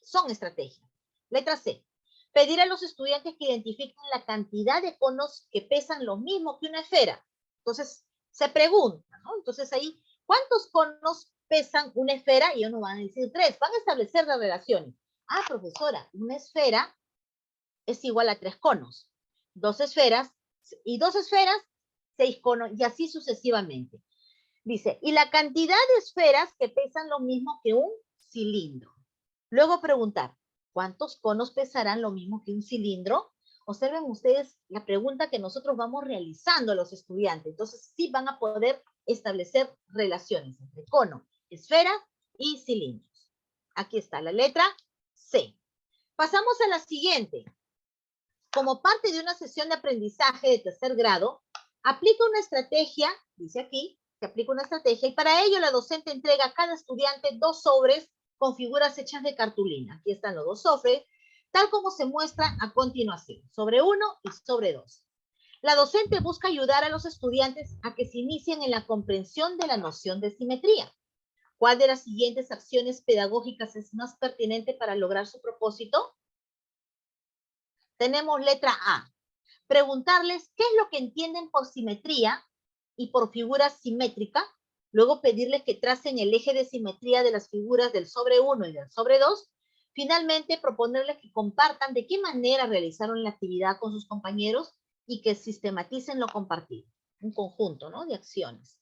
son estrategias. Letra C. Pedir a los estudiantes que identifiquen la cantidad de conos que pesan lo mismo que una esfera. Entonces, se pregunta, ¿no? Entonces ahí, ¿cuántos conos pesan una esfera? Y ellos nos van a decir 3. Van a establecer las relaciones. Ah, profesora, una esfera es igual a 3 conos. 2 esferas, y 2 esferas, 6 conos, y así sucesivamente. Dice, y la cantidad de esferas que pesan lo mismo que un cilindro. Luego preguntar, ¿cuántos conos pesarán lo mismo que un cilindro? Observen ustedes la pregunta que nosotros vamos realizando a los estudiantes. Entonces, sí van a poder establecer relaciones entre cono, esfera y cilindros. Aquí está la letra C. Pasamos a la siguiente. Como parte de una sesión de aprendizaje de tercer grado, aplica una estrategia, dice aquí, se aplica una estrategia, y para ello la docente entrega a cada estudiante 2 sobres con figuras hechas de cartulina. Aquí están los 2 sobres, tal como se muestra a continuación, sobre 1 y sobre 2. La docente busca ayudar a los estudiantes a que se inicien en la comprensión de la noción de simetría. ¿Cuál de las siguientes acciones pedagógicas es más pertinente para lograr su propósito? Tenemos letra A. Preguntarles qué es lo que entienden por simetría y por figura simétrica, luego pedirles que tracen el eje de simetría de las figuras del sobre 1 y del sobre 2, finalmente proponerles que compartan de qué manera realizaron la actividad con sus compañeros y que sistematicen lo compartido, un conjunto, ¿no?, de acciones.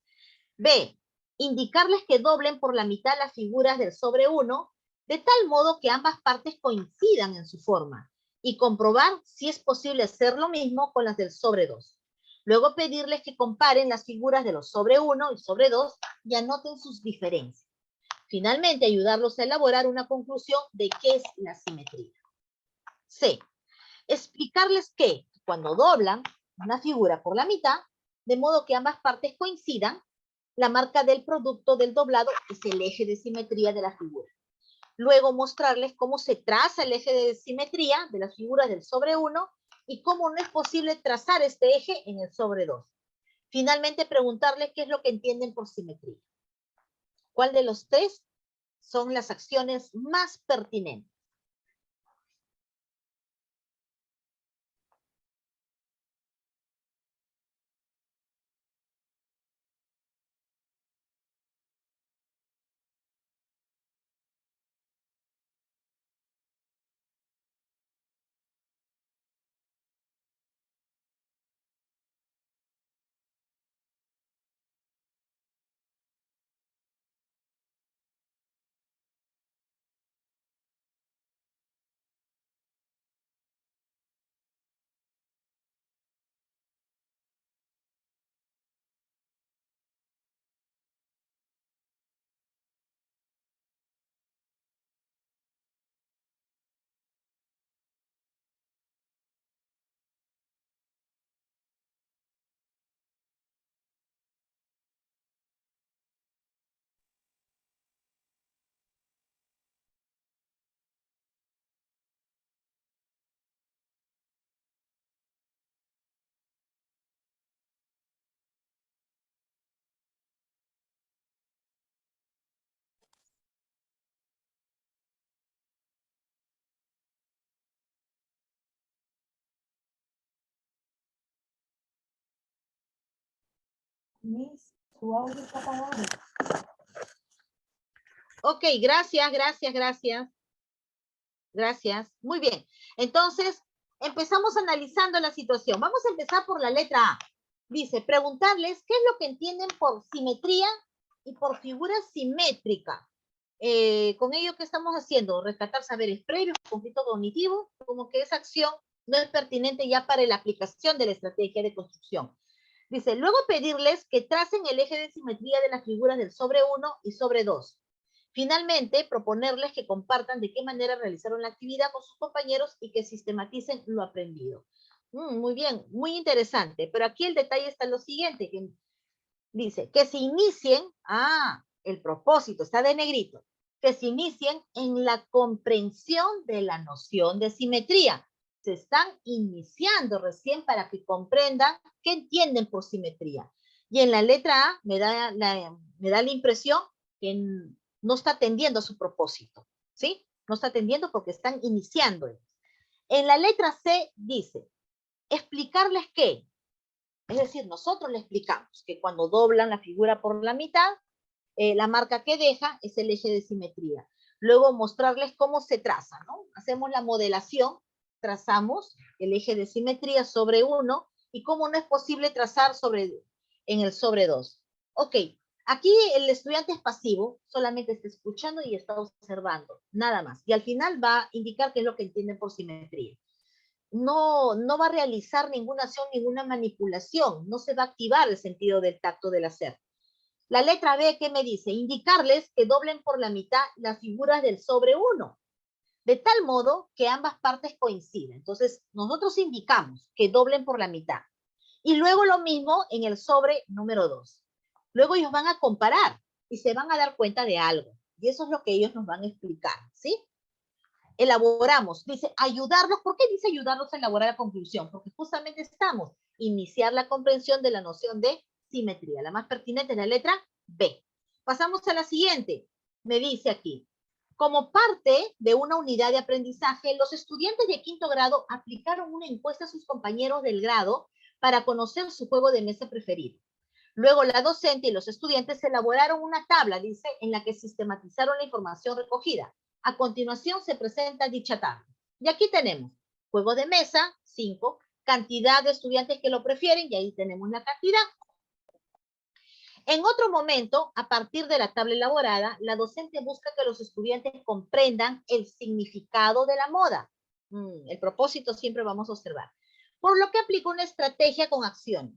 B, indicarles que doblen por la mitad las figuras del sobre 1 de tal modo que ambas partes coincidan en su forma, y comprobar si es posible hacer lo mismo con las del sobre 2. Luego pedirles que comparen las figuras de los sobre 1 y sobre 2 y anoten sus diferencias. Finalmente, ayudarlos a elaborar una conclusión de qué es la simetría. C. Explicarles que cuando doblan una figura por la mitad, de modo que ambas partes coincidan, la marca del producto del doblado es el eje de simetría de la figura. Luego mostrarles cómo se traza el eje de simetría de las figuras del sobre 1 y cómo no es posible trazar este eje en el sobre 2. Finalmente, preguntarles qué es lo que entienden por simetría. ¿Cuál de los 3 son las acciones más pertinentes? Miss, su audio está apagado. Ok, gracias, gracias, gracias. Gracias. Muy bien. Entonces, empezamos analizando la situación. Vamos a empezar por la letra A. Dice, preguntarles qué es lo que entienden por simetría y por figura simétrica. Con ello, ¿qué estamos haciendo? Rescatar saberes previos, conflicto cognitivo, como que esa acción no es pertinente ya para la aplicación de la estrategia de construcción. Dice, luego pedirles que tracen el eje de simetría de las figuras del sobre 1 y sobre 2. Finalmente, proponerles que compartan de qué manera realizaron la actividad con sus compañeros y que sistematicen lo aprendido. Muy bien, muy interesante. Pero aquí el detalle está en lo siguiente, que dice que se inicien, el propósito está de negrito, que se inicien en la comprensión de la noción de simetría. Se están iniciando recién para que comprendan qué entienden por simetría. Y en la letra A me da la impresión que no está atendiendo a su propósito, ¿sí? No está atendiendo porque están iniciando. En la letra C dice, explicarles qué. Es decir, nosotros le explicamos que cuando doblan la figura por la mitad, la marca que deja es el eje de simetría. Luego mostrarles cómo se traza, ¿no? Hacemos la modelación, trazamos el eje de simetría sobre 1 y cómo no es posible trazar en el sobre 2. Ok, aquí el estudiante es pasivo, solamente está escuchando y está observando, nada más. Y al final va a indicar qué es lo que entienden por simetría. No va a realizar ninguna acción, ninguna manipulación, no se va a activar el sentido del tacto del hacer. La letra B, ¿qué me dice? Indicarles que doblen por la mitad las figuras del sobre 1, de tal modo que ambas partes coinciden. Entonces, nosotros indicamos que doblen por la mitad. Y luego lo mismo en el sobre número 2. Luego ellos van a comparar y se van a dar cuenta de algo. Y eso es lo que ellos nos van a explicar, ¿sí? Elaboramos, dice ayudarlos. ¿Por qué dice ayudarlos a elaborar la conclusión? Porque justamente estamos iniciar la comprensión de la noción de simetría. La más pertinente es la letra B. Pasamos a la siguiente. Me dice aquí, como parte de una unidad de aprendizaje, los estudiantes de quinto grado aplicaron una encuesta a sus compañeros del grado para conocer su juego de mesa preferido. Luego la docente y los estudiantes elaboraron una tabla, dice, en la que sistematizaron la información recogida. A continuación se presenta dicha tabla. Y aquí tenemos juego de mesa, 5, cantidad de estudiantes que lo prefieren, y ahí tenemos la cantidad. En otro momento, a partir de la tabla elaborada, la docente busca que los estudiantes comprendan el significado de la moda. El propósito siempre vamos a observar. Por lo que aplica una estrategia con acciones.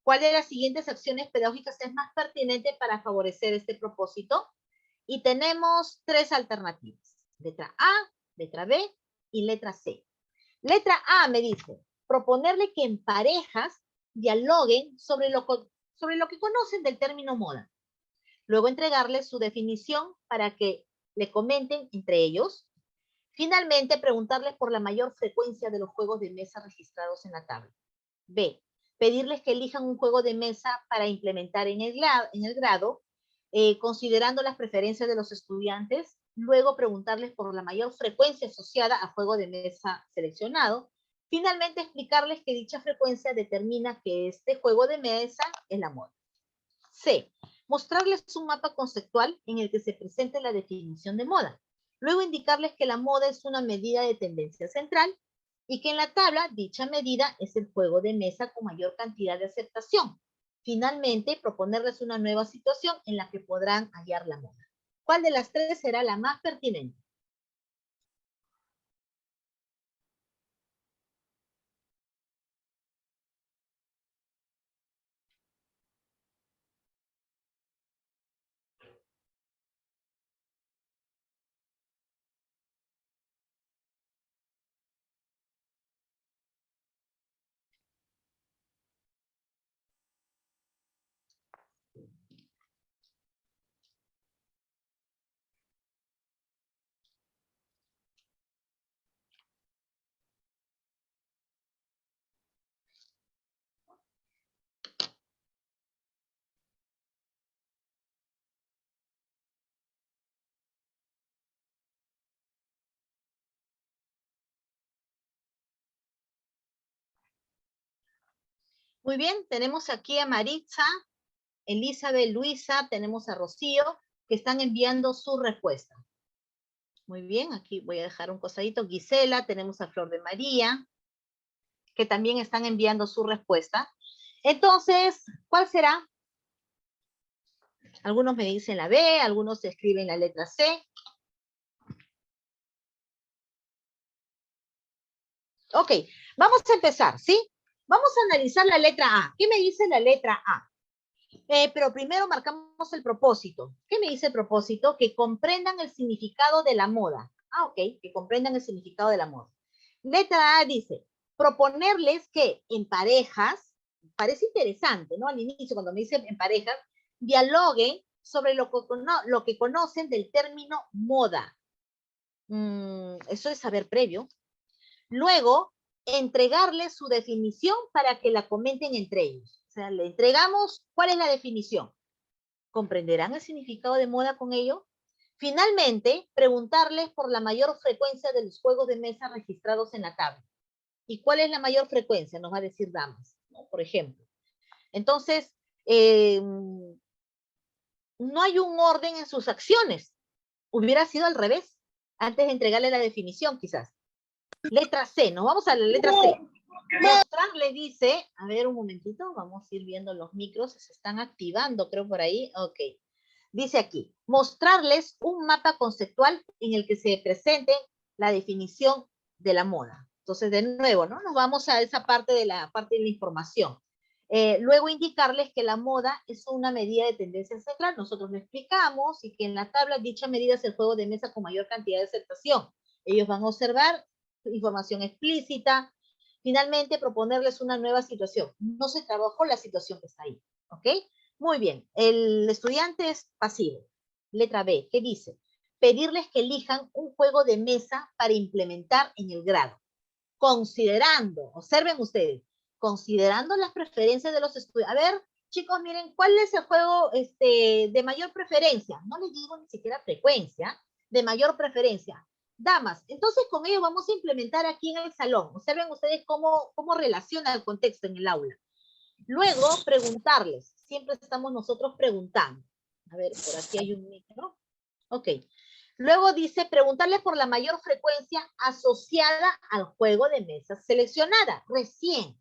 ¿Cuál de las siguientes acciones pedagógicas es más pertinente para favorecer este propósito? Y tenemos 3 alternativas. Letra A, letra B y letra C. Letra A me dice, proponerle que en parejas dialoguen sobre lo que conocen del término moda. Luego entregarles su definición para que le comenten entre ellos. Finalmente, preguntarles por la mayor frecuencia de los juegos de mesa registrados en la tabla. B, pedirles que elijan un juego de mesa para implementar en el grado, considerando las preferencias de los estudiantes. Luego preguntarles por la mayor frecuencia asociada a juego de mesa seleccionado. Finalmente explicarles que dicha frecuencia determina que este juego de mesa es la moda. C, mostrarles un mapa conceptual en el que se presente la definición de moda. Luego indicarles que la moda es una medida de tendencia central y que en la tabla dicha medida es el juego de mesa con mayor cantidad de aceptación. Finalmente, proponerles una nueva situación en la que podrán hallar la moda. ¿Cuál de las 3 será la más pertinente? Muy bien, tenemos aquí a Maritza Elizabeth, Luisa, tenemos a Rocío, que están enviando su respuesta. Muy bien, aquí voy a dejar un cosadito. Gisela, tenemos a Flor de María, que también están enviando su respuesta. Entonces, ¿cuál será? Algunos me dicen la B, algunos escriben la letra C. Ok, vamos a empezar, ¿sí? Vamos a analizar la letra A. ¿Qué me dice la letra A? Pero primero marcamos el propósito. ¿Qué me dice el propósito? Que comprendan el significado de la moda. Ah, ok, que comprendan el significado de la moda. Letra A dice, proponerles que en parejas, parece interesante, ¿no? Al inicio, cuando me dicen en parejas, dialoguen sobre lo que conocen del término moda. Eso es saber previo. Luego, entregarles su definición para que la comenten entre ellos. O sea, le entregamos cuál es la definición. ¿Comprenderán el significado de moda con ello? Finalmente, preguntarles por la mayor frecuencia de los juegos de mesa registrados en la tabla. ¿Y cuál es la mayor frecuencia? Nos va a decir damas, ¿no? Por ejemplo. Entonces, no hay un orden en sus acciones. Hubiera sido al revés, antes de entregarle la definición, quizás. Letra C, nos vamos a la letra C. Mostrarle dice, a ver un momentito, vamos a ir viendo los micros, se están activando, creo por ahí, ok. Dice aquí, mostrarles un mapa conceptual en el que se presente la definición de la moda. Entonces, de nuevo, ¿no? Nos vamos a esa parte de la información. Luego indicarles que la moda es una medida de tendencia central. Nosotros lo explicamos y que en la tabla dicha medida es el juego de mesa con mayor cantidad de aceptación. Ellos van a observar información explícita. Finalmente, proponerles una nueva situación. No se trabajó la situación que está ahí, ¿ok? Muy bien, el estudiante es pasivo. Letra B, ¿qué dice? Pedirles que elijan un juego de mesa para implementar en el grado. Considerando, observen ustedes, considerando las preferencias de los estudiantes. A ver, chicos, miren, ¿cuál es el juego de mayor preferencia? No les digo ni siquiera frecuencia, de mayor preferencia. Damas, entonces con ello vamos a implementar aquí en el salón. Observen ustedes cómo relaciona el contexto en el aula. Luego, preguntarles. Siempre estamos nosotros preguntando. A ver, por aquí hay un micro. Ok. Luego dice, preguntarles por la mayor frecuencia asociada al juego de mesa seleccionada. Recién.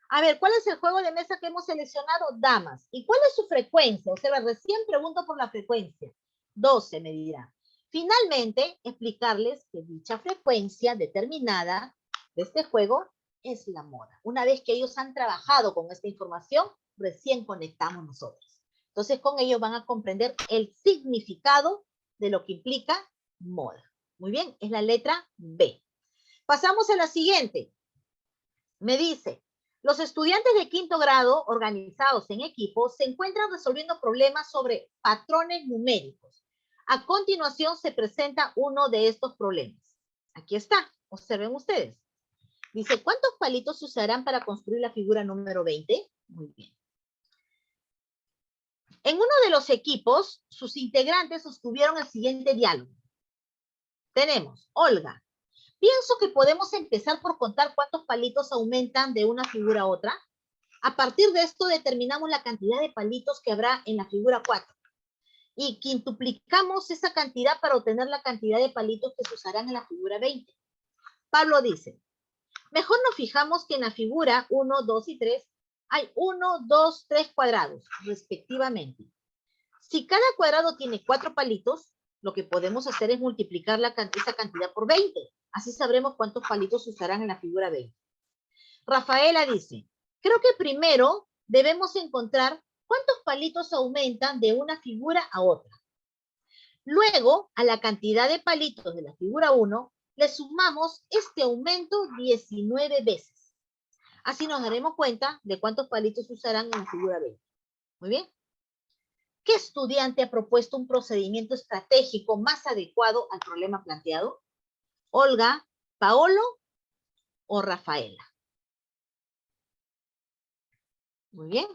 A ver, ¿cuál es el juego de mesa que hemos seleccionado? Damas. ¿Y cuál es su frecuencia? O sea, recién pregunto por la frecuencia. 12 me dirá. Finalmente, explicarles que dicha frecuencia determinada de este juego es la moda. Una vez que ellos han trabajado con esta información, recién conectamos nosotros. Entonces, con ellos van a comprender el significado de lo que implica moda. Muy bien, es la letra B. Pasamos a la siguiente. Me dice, los estudiantes de quinto grado organizados en equipos se encuentran resolviendo problemas sobre patrones numéricos. A continuación se presenta uno de estos problemas. Aquí está, observen ustedes. Dice, ¿cuántos palitos se usarán para construir la figura número 20? Muy bien. En uno de los equipos, sus integrantes sostuvieron el siguiente diálogo. Tenemos, Olga, pienso que podemos empezar por contar cuántos palitos aumentan de una figura a otra. A partir de esto determinamos la cantidad de palitos que habrá en la figura 4. Y quintuplicamos esa cantidad para obtener la cantidad de palitos que se usarán en la figura 20. Pablo dice, mejor nos fijamos que en la figura 1, 2 y 3 hay 1, 2, 3 cuadrados, respectivamente. Si cada cuadrado tiene 4 palitos, lo que podemos hacer es multiplicar esa cantidad por 20. Así sabremos cuántos palitos se usarán en la figura 20. Rafaela dice, creo que primero debemos encontrar cuántos palitos aumentan de una figura a otra. Luego, a la cantidad de palitos de la figura 1, le sumamos este aumento 19 veces. Así nos daremos cuenta de cuántos palitos usarán en la figura 20. Muy bien. ¿Qué estudiante ha propuesto un procedimiento estratégico más adecuado al problema planteado? ¿Olga, Paolo o Rafaela? Muy bien.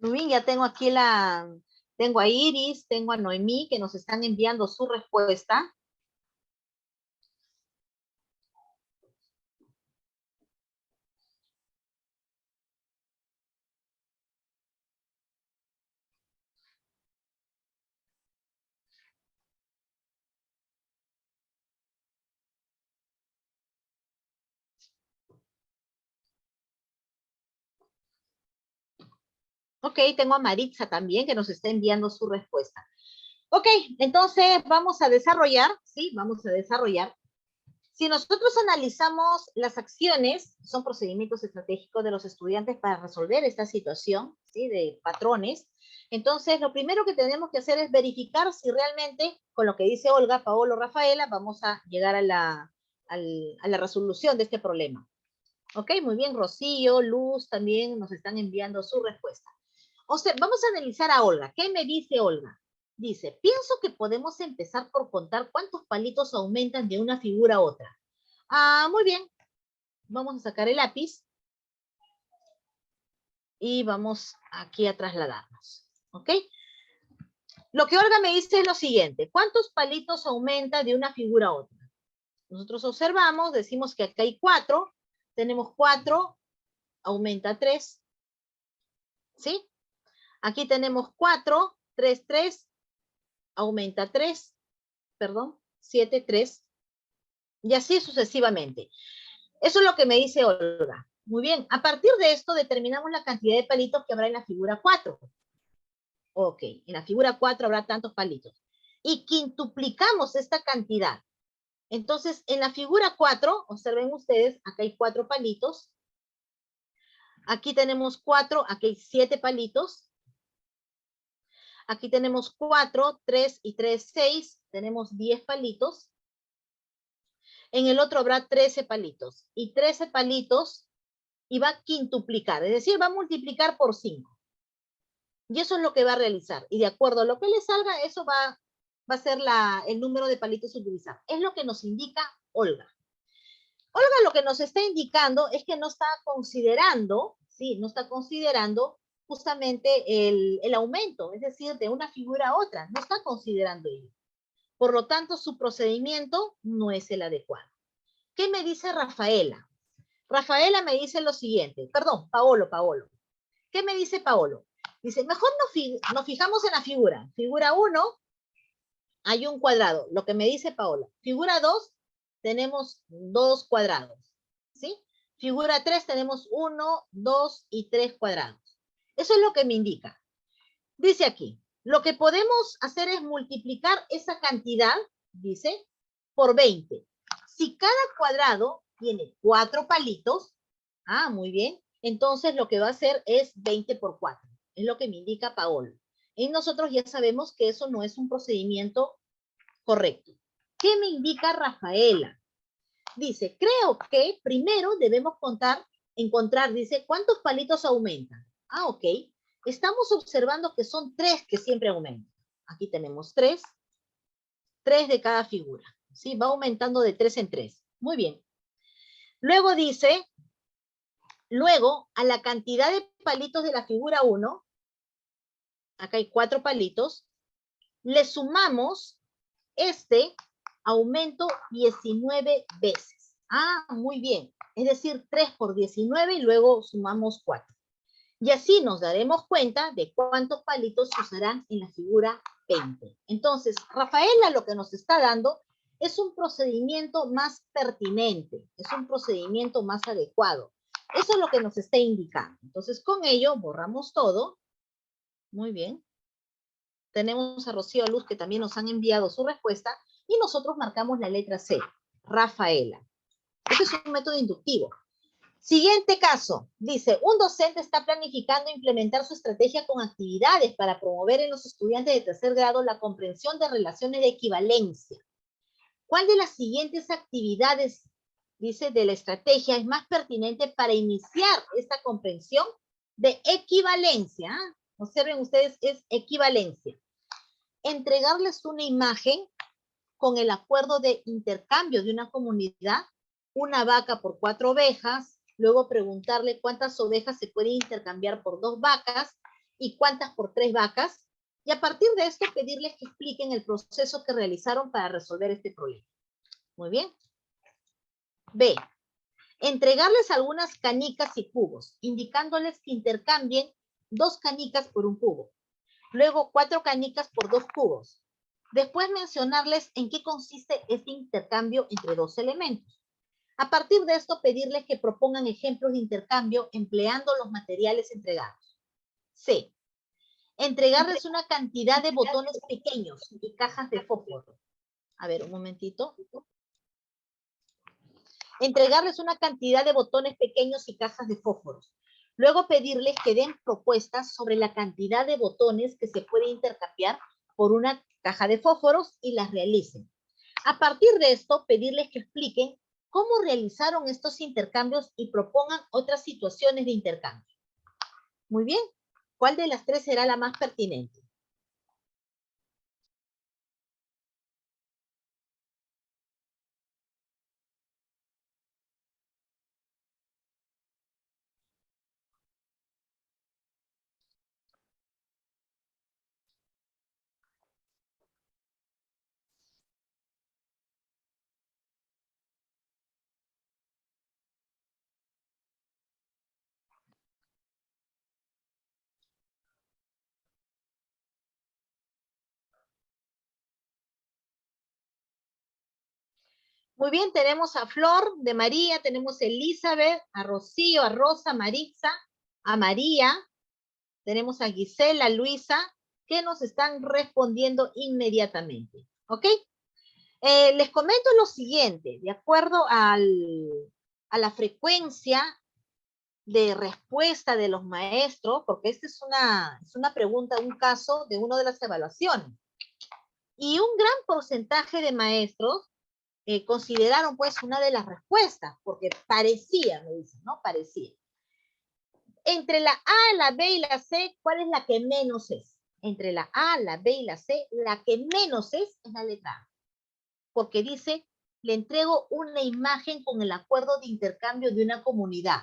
Muy bien, ya tengo aquí tengo a Iris, tengo a Noemí que nos están enviando su respuesta. Ok, tengo a Maritza también que nos está enviando su respuesta. Ok, entonces vamos a desarrollar, ¿sí? Vamos a desarrollar. Si nosotros analizamos las acciones, son procedimientos estratégicos de los estudiantes para resolver esta situación, ¿sí? De patrones. Entonces, lo primero que tenemos que hacer es verificar si realmente, con lo que dice Olga, Paolo, Rafaela, vamos a llegar a la resolución de este problema. Ok, muy bien, Rocío, Luz también nos están enviando su respuesta. O sea, vamos a analizar a Olga. ¿Qué me dice Olga? Dice, pienso que podemos empezar por contar cuántos palitos aumentan de una figura a otra. Ah, muy bien. Vamos a sacar el lápiz. Y vamos aquí a trasladarnos. ¿Ok? Lo que Olga me dice es lo siguiente. ¿Cuántos palitos aumenta de una figura a otra? Nosotros observamos, decimos que acá hay 4. Tenemos 4, aumenta 3. ¿Sí? Aquí tenemos 4, 3, 3, aumenta 3, perdón, 7, 3, y así sucesivamente. Eso es lo que me dice Olga. Muy bien, a partir de esto determinamos la cantidad de palitos que habrá en la figura 4. Ok, en la figura 4 habrá tantos palitos. Y quintuplicamos esta cantidad. Entonces, en la figura 4, observen ustedes, acá hay 4 palitos. Aquí tenemos 4, aquí hay 7 palitos. Aquí tenemos 4, 3 y 3, 6. Tenemos 10 palitos. En el otro habrá 13 palitos. Y 13 palitos y va a quintuplicar. Es decir, va a multiplicar por 5. Y eso es lo que va a realizar. Y de acuerdo a lo que le salga, eso va a ser el número de palitos a utilizar. Es lo que nos indica Olga. Olga lo que nos está indicando es que no está considerando, ¿sí? No está considerando justamente el aumento, es decir, de una figura a otra. No está considerando ello. Por lo tanto, su procedimiento no es el adecuado. ¿Qué me dice Rafaela? Rafaela me dice lo siguiente. Perdón, Paolo. ¿Qué me dice Paolo? Dice, mejor nos fijamos en la figura. Figura 1, hay un cuadrado. Lo que me dice Paola. Figura 2, tenemos 2 cuadrados. ¿Sí? Figura 3, tenemos 1, 2 y 3 cuadrados. Eso es lo que me indica. Dice aquí, lo que podemos hacer es multiplicar esa cantidad, dice, por 20. Si cada cuadrado tiene 4 palitos, muy bien, entonces lo que va a hacer es 20 por 4. Es lo que me indica Paolo. Y nosotros ya sabemos que eso no es un procedimiento correcto. ¿Qué me indica Rafaela? Dice, creo que primero debemos encontrar, dice, ¿cuántos palitos aumentan? Ok. Estamos observando que son 3 que siempre aumentan. Aquí tenemos 3 de cada figura. ¿Sí? Va aumentando de 3 en 3. Muy bien. Luego dice, a la cantidad de palitos de la figura 1, acá hay 4 palitos, le sumamos este aumento 19 veces. Muy bien. Es decir, 3 por 19 y luego sumamos 4. Y así nos daremos cuenta de cuántos palitos se usarán en la figura 20. Entonces, Rafaela lo que nos está dando es un procedimiento más pertinente, es un procedimiento más adecuado. Eso es lo que nos está indicando. Entonces, con ello borramos todo. Muy bien. Tenemos a Rocío Luz que también nos han enviado su respuesta y nosotros marcamos la letra C, Rafaela. Este es un método inductivo. Siguiente caso, dice, un docente está planificando implementar su estrategia con actividades para promover en los estudiantes de tercer grado la comprensión de relaciones de equivalencia. ¿Cuál de las siguientes actividades, dice, de la estrategia es más pertinente para iniciar esta comprensión de equivalencia? Observen ustedes, es equivalencia. Entregarles una imagen con el acuerdo de intercambio de una comunidad, una vaca por 4 ovejas, luego preguntarle cuántas ovejas se pueden intercambiar por 2 vacas, y cuántas por 3 vacas. Y a partir de esto, pedirles que expliquen el proceso que realizaron para resolver este problema. Muy bien. B. Entregarles algunas canicas y cubos, indicándoles que intercambien 2 canicas por un cubo. Luego 4 canicas por 2 cubos. Después mencionarles en qué consiste este intercambio entre 2 elementos. A partir de esto, pedirles que propongan ejemplos de intercambio empleando los materiales entregados. C. Entregarles una cantidad de botones pequeños y cajas de fósforo. A ver, un momentito. Entregarles una cantidad de botones pequeños y cajas de fósforos. Luego pedirles que den propuestas sobre la cantidad de botones que se puede intercambiar por una caja de fósforos y las realicen. A partir de esto, pedirles que expliquen cómo realizaron estos intercambios y propongan otras situaciones de intercambio. Muy bien. ¿Cuál de las 3 será la más pertinente? Muy bien, tenemos a Flor de María, tenemos a Elizabeth, a Rocío, a Rosa, a Maritza, a María, tenemos a Gisela, a Luisa, que nos están respondiendo inmediatamente. ¿Ok? Les comento lo siguiente, de acuerdo a la frecuencia de respuesta de los maestros, porque esta es una pregunta, un caso de una de las evaluaciones. Y un gran porcentaje de maestros consideraron pues una de las respuestas, porque parecía, me dicen, ¿no? Parecía. Entre la A, la B y la C, ¿cuál es la que menos es? Entre la A, la B y la C, la que menos es la letra A. Porque dice, le entrego una imagen con el acuerdo de intercambio de una comunidad.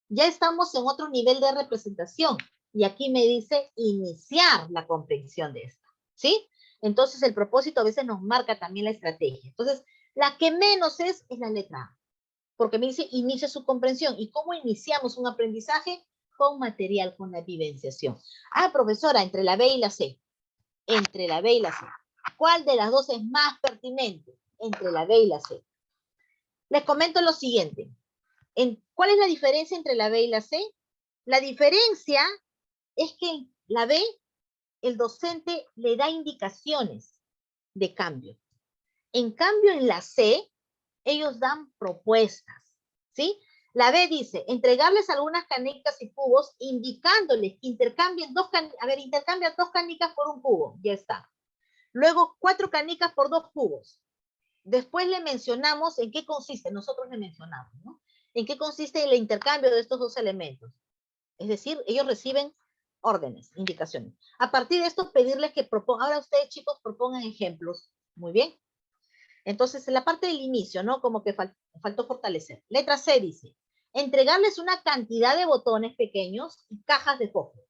Ya estamos en otro nivel de representación. Y aquí me dice iniciar la comprensión de esta. ¿Sí? Entonces el propósito a veces nos marca también la estrategia. Entonces, la que menos es la letra A. Porque me dice inicia su comprensión. ¿Y cómo iniciamos un aprendizaje? Con material, con la vivenciación. Ah, profesora, entre la B y la C. Entre la B y la C. ¿Cuál de las dos es más pertinente? Entre la B y la C. Les comento lo siguiente. ¿Cuál es la diferencia entre la B y la C? La diferencia es que en la B, el docente le da indicaciones de cambio. En cambio, en la C, ellos dan propuestas, ¿sí? La B dice, entregarles algunas canicas y cubos, indicándoles que intercambien intercambian 2 canicas por un cubo, ya está. Luego, 4 canicas por 2 cubos. Después le mencionamos en qué consiste, nosotros le mencionamos, ¿no? En qué consiste el intercambio de estos 2 elementos. Es decir, ellos reciben órdenes, indicaciones. A partir de esto, pedirles que propongan, ahora ustedes chicos propongan ejemplos. Muy bien. Entonces, en la parte del inicio, ¿no? Como que faltó fortalecer. Letra C dice, entregarles una cantidad de botones pequeños y cajas de fósforos.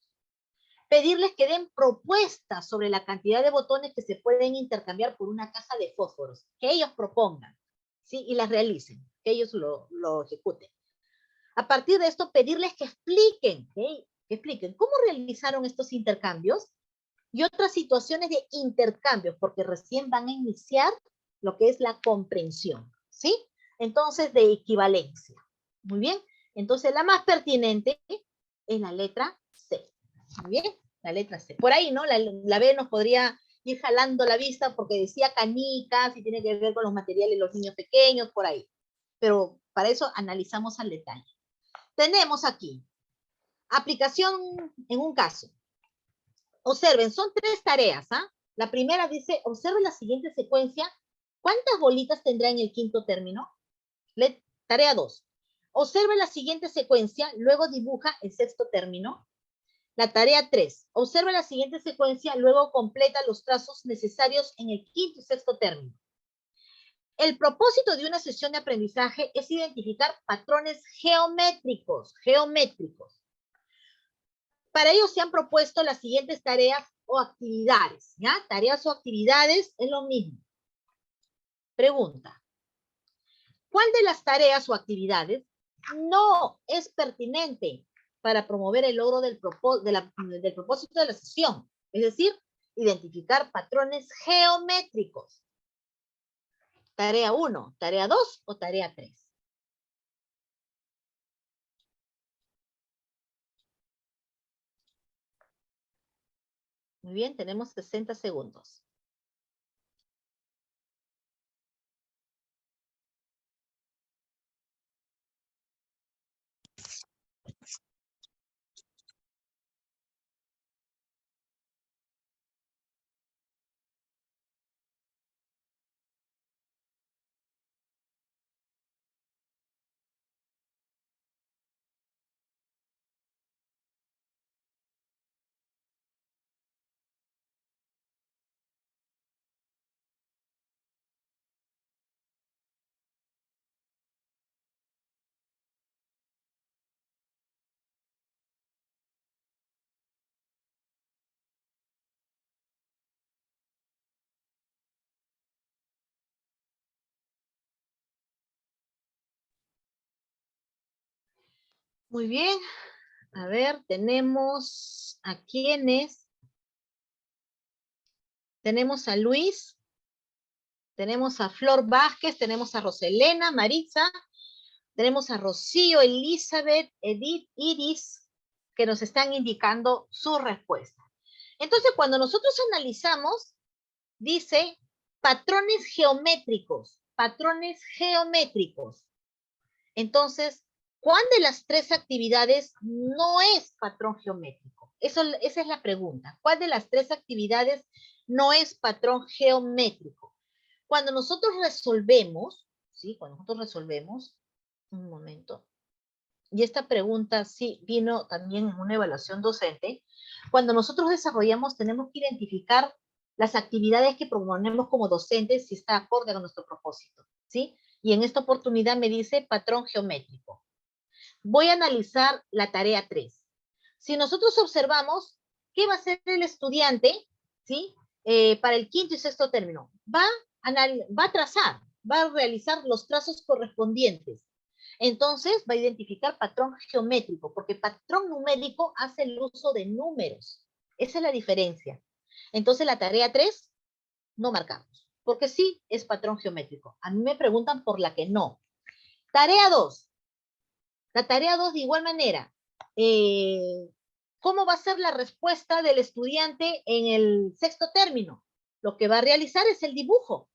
Pedirles que den propuestas sobre la cantidad de botones que se pueden intercambiar por una caja de fósforos. Que ellos propongan, ¿sí? Y las realicen, que ellos lo ejecuten. A partir de esto, pedirles que expliquen, ¿sí? Que expliquen cómo realizaron estos intercambios y otras situaciones de intercambio, porque recién van a iniciar lo que es la comprensión, ¿sí? Entonces, de equivalencia. Muy bien. Entonces, la más pertinente es la letra C. Muy bien, la letra C. Por ahí, ¿no? La B nos podría ir jalando la vista porque decía canicas y tiene que ver con los materiales de los niños pequeños, por ahí. Pero para eso analizamos al detalle. Tenemos aquí aplicación en un caso. Observen, son 3 tareas. La primera dice, observen la siguiente secuencia. ¿Cuántas bolitas tendrá en el quinto término? Tarea 2. Observe la siguiente secuencia, luego dibuja el sexto término. La tarea 3. Observe la siguiente secuencia, luego completa los trazos necesarios en el quinto y sexto término. El propósito de una sesión de aprendizaje es identificar patrones geométricos. Para ello se han propuesto las siguientes tareas o actividades, ¿ya? Tareas o actividades es lo mismo. Pregunta. ¿Cuál de las tareas o actividades no es pertinente para promover el logro del propósito de la sesión? Es decir, identificar patrones geométricos. Tarea 1, tarea 2 o tarea 3. Muy bien, tenemos 60 segundos. Muy bien. A ver, tenemos a quiénes. Tenemos a Luis, tenemos a Flor Vázquez, tenemos a Roselena, Maritza, tenemos a Rocío, Elizabeth, Edith, Iris, que nos están indicando su respuesta. Entonces, cuando nosotros analizamos, dice patrones geométricos, patrones geométricos. Entonces, ¿cuál de las tres actividades no es patrón geométrico? Esa es la pregunta. ¿Cuál de las tres actividades no es patrón geométrico? Cuando nosotros resolvemos, ¿sí? Cuando nosotros resolvemos, un momento, y esta pregunta sí vino también en una evaluación docente, cuando nosotros desarrollamos tenemos que identificar las actividades que proponemos como docentes si está acorde con nuestro propósito, ¿sí? Y en esta oportunidad me dice patrón geométrico. Voy a analizar la tarea 3. Si nosotros observamos, ¿qué va a hacer el estudiante, ¿sí? Para el quinto y sexto término? Va a trazar, va a realizar los trazos correspondientes. Entonces va a identificar patrón geométrico, porque patrón numérico hace el uso de números. Esa es la diferencia. Entonces la tarea 3 no marcamos, porque sí es patrón geométrico. A mí me preguntan por la que no. Tarea 2. La tarea 2 de igual manera. ¿Cómo va a ser la respuesta del estudiante en el sexto término? Lo que va a realizar es el dibujo.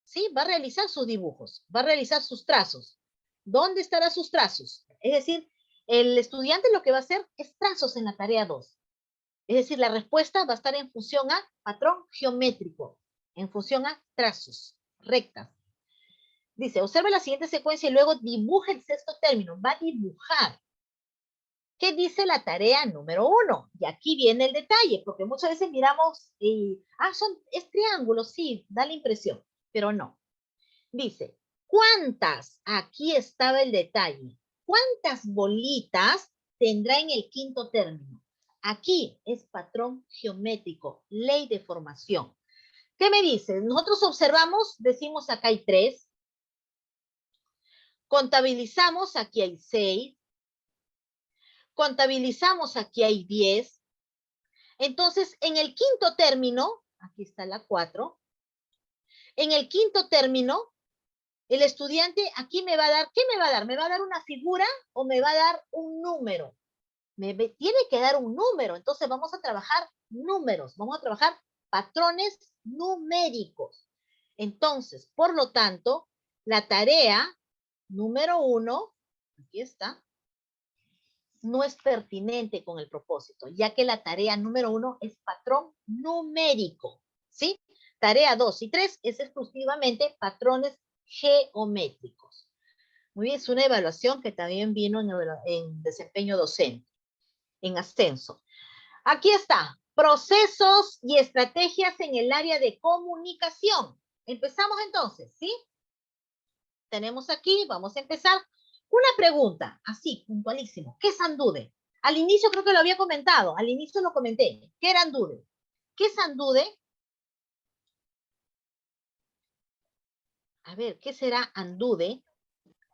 ¿Sí? Va a realizar sus dibujos, va a realizar sus trazos. ¿Dónde estarán sus trazos? Es decir, el estudiante lo que va a hacer es trazos en la tarea 2. Es decir, la respuesta va a estar en función a patrón geométrico, en función a trazos, rectas. Dice, observe la siguiente secuencia y luego dibuja el sexto término. Va a dibujar. ¿Qué dice la tarea número 1? Y aquí viene el detalle, porque muchas veces miramos y, es triángulo, sí, da la impresión, pero no. Dice, ¿cuántas? Aquí estaba el detalle. ¿Cuántas bolitas tendrá en el quinto término? Aquí es patrón geométrico, ley de formación. ¿Qué me dice? Nosotros observamos, decimos acá hay 3. Contabilizamos, aquí hay 6. Contabilizamos, aquí hay 10. Entonces, en el quinto término, aquí está la 4. En el quinto término, el estudiante aquí me va a dar, ¿qué me va a dar? ¿Me va a dar una figura o me va a dar un número? Tiene que dar un número, entonces vamos a trabajar números, vamos a trabajar patrones numéricos. Entonces, por lo tanto, la tarea número 1, aquí está, no es pertinente con el propósito, ya que la tarea número 1 es patrón numérico, ¿sí? Tarea 2 y 3 es exclusivamente patrones geométricos. Muy bien, es una evaluación que también vino en desempeño docente, en ascenso. Aquí está, procesos y estrategias en el área de comunicación. Empezamos entonces, ¿sí? Tenemos aquí, vamos a empezar. Una pregunta, así, puntualísimo. ¿Qué es Andude? Al inicio creo que lo había comentado, al inicio lo comenté. ¿Qué era Andude? ¿Qué es Andude? A ver, ¿qué será Andude?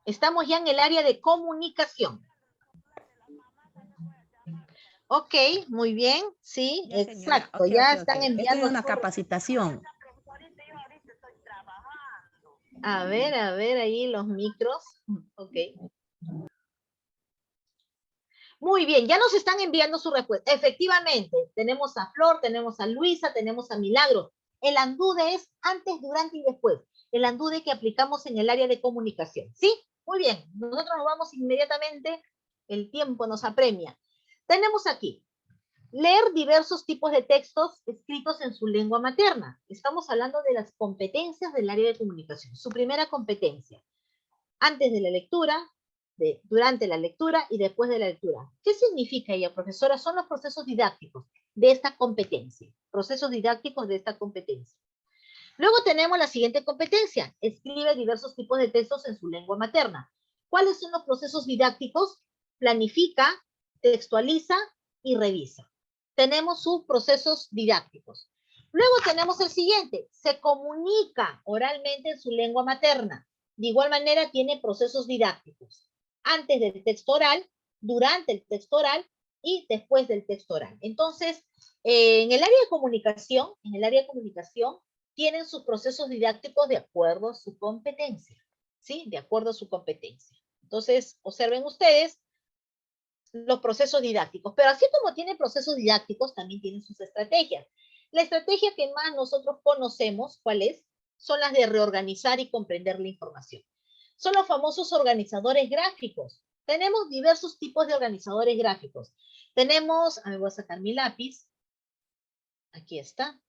Estamos ya en el área de comunicación. Ok, muy bien, sí, Ya, señora. exacto, Ok, ya ok, ok. están Esta es enviando. una capacitación. A ver, ahí los micros. Ok. Muy bien, ya nos están enviando su respuesta. Efectivamente, tenemos a Flor, tenemos a Luisa, tenemos a Milagro. El Andude es antes, durante y después. El Andude que aplicamos en el área de comunicación. ¿Sí? Muy bien, nosotros nos vamos inmediatamente, el tiempo nos apremia. Tenemos aquí, leer diversos tipos de textos escritos en su lengua materna. Estamos hablando de las competencias del área de comunicación. Su primera competencia, antes de la lectura, durante la lectura y después de la lectura. ¿Qué significa ella, profesora? Son los procesos didácticos de esta competencia. Procesos didácticos de esta competencia. Luego tenemos la siguiente competencia. Escribe diversos tipos de textos en su lengua materna. ¿Cuáles son los procesos didácticos? Planifica, textualiza y revisa. Tenemos sus procesos didácticos. Luego tenemos el siguiente. Se comunica oralmente en su lengua materna. De igual manera tiene procesos didácticos. Antes del texto oral, durante el texto oral y después del texto oral. Entonces, en el área de comunicación, tienen sus procesos didácticos de acuerdo a su competencia, ¿sí? De acuerdo a su competencia. Entonces, observen ustedes los procesos didácticos, pero así como tienen procesos didácticos, también tienen sus estrategias. La estrategia que más nosotros conocemos, ¿cuál es? Son las de reorganizar y comprender la información. Son los famosos organizadores gráficos. Tenemos diversos tipos de organizadores gráficos. Tenemos, a ver, voy a sacar mi lápiz. Aquí está.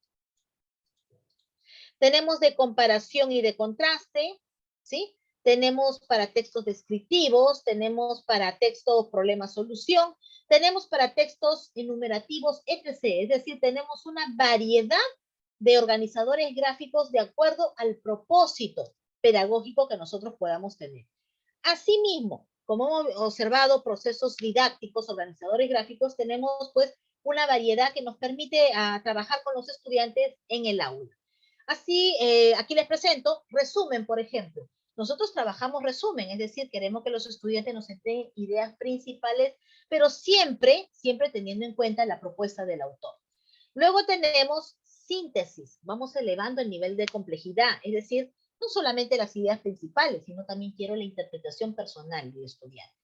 Tenemos de comparación y de contraste, ¿sí? Tenemos para textos descriptivos, tenemos para texto problema-solución, tenemos para textos enumerativos, etc. Es decir, tenemos una variedad de organizadores gráficos de acuerdo al propósito pedagógico que nosotros podamos tener. Asimismo, como hemos observado procesos didácticos, organizadores gráficos, tenemos pues una variedad que nos permite trabajar con los estudiantes en el aula. Así, aquí les presento resumen, por ejemplo. Nosotros trabajamos resumen, es decir, queremos que los estudiantes nos entreguen ideas principales, pero siempre teniendo en cuenta la propuesta del autor. Luego tenemos síntesis, vamos elevando el nivel de complejidad, es decir, no solamente las ideas principales, sino también quiero la interpretación personal del estudiante.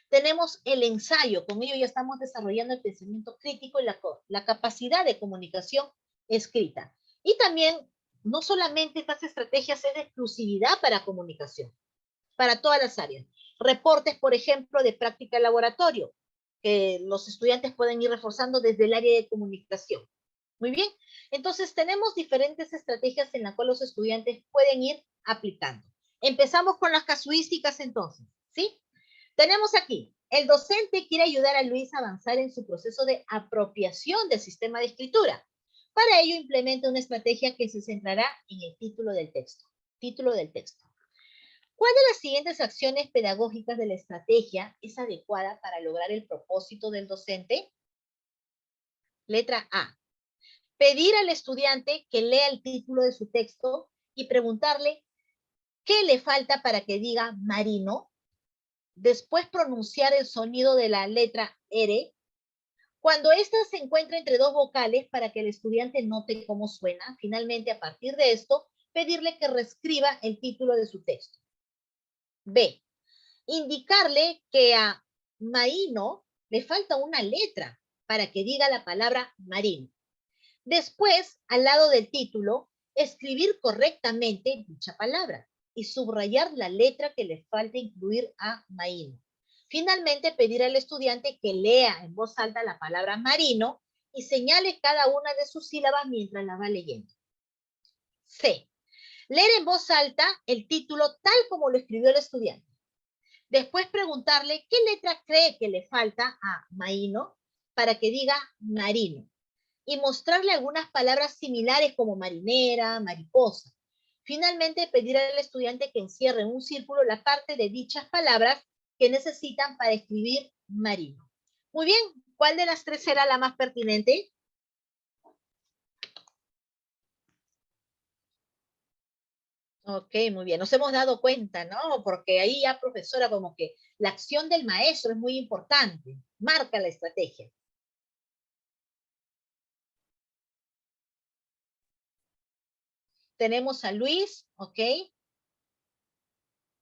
Tenemos el ensayo, con ello ya estamos desarrollando el pensamiento crítico y la capacidad de comunicación escrita. Y también, no solamente estas estrategias es de exclusividad para comunicación, para todas las áreas. Reportes, por ejemplo, de práctica de laboratorio, que los estudiantes pueden ir reforzando desde el área de comunicación. Muy bien, entonces tenemos diferentes estrategias en las cuales los estudiantes pueden ir aplicando. Empezamos con las casuísticas entonces, ¿sí? Tenemos aquí, el docente quiere ayudar a Luis a avanzar en su proceso de apropiación del sistema de escritura. Para ello implementa una estrategia que se centrará en el título del texto. Título del texto. ¿Cuál de las siguientes acciones pedagógicas de la estrategia es adecuada para lograr el propósito del docente? Letra A. Pedir al estudiante que lea el título de su texto y preguntarle qué le falta para que diga marino. Después pronunciar el sonido de la letra R. Cuando ésta se encuentra entre dos vocales para que el estudiante note cómo suena. Finalmente, a partir de esto, pedirle que reescriba el título de su texto. B. Indicarle que a marino le falta una letra para que diga la palabra marino. Después, al lado del título, escribir correctamente dicha palabra y subrayar la letra que le falta incluir a marino. Finalmente, pedir al estudiante que lea en voz alta la palabra marino y señale cada una de sus sílabas mientras la va leyendo. C. Leer en voz alta el título tal como lo escribió el estudiante. Después preguntarle qué letra cree que le falta a marino para que diga marino. Y mostrarle algunas palabras similares como marinera, mariposa. Finalmente, pedir al estudiante que encierre en un círculo la parte de dichas palabras que necesitan para escribir marino. Muy bien, ¿cuál de las tres será la más pertinente? Ok, muy bien. Nos hemos dado cuenta, ¿no? Porque ahí ya, profesora, como que la acción del maestro es muy importante. Marca la estrategia. Tenemos a Luis, ok,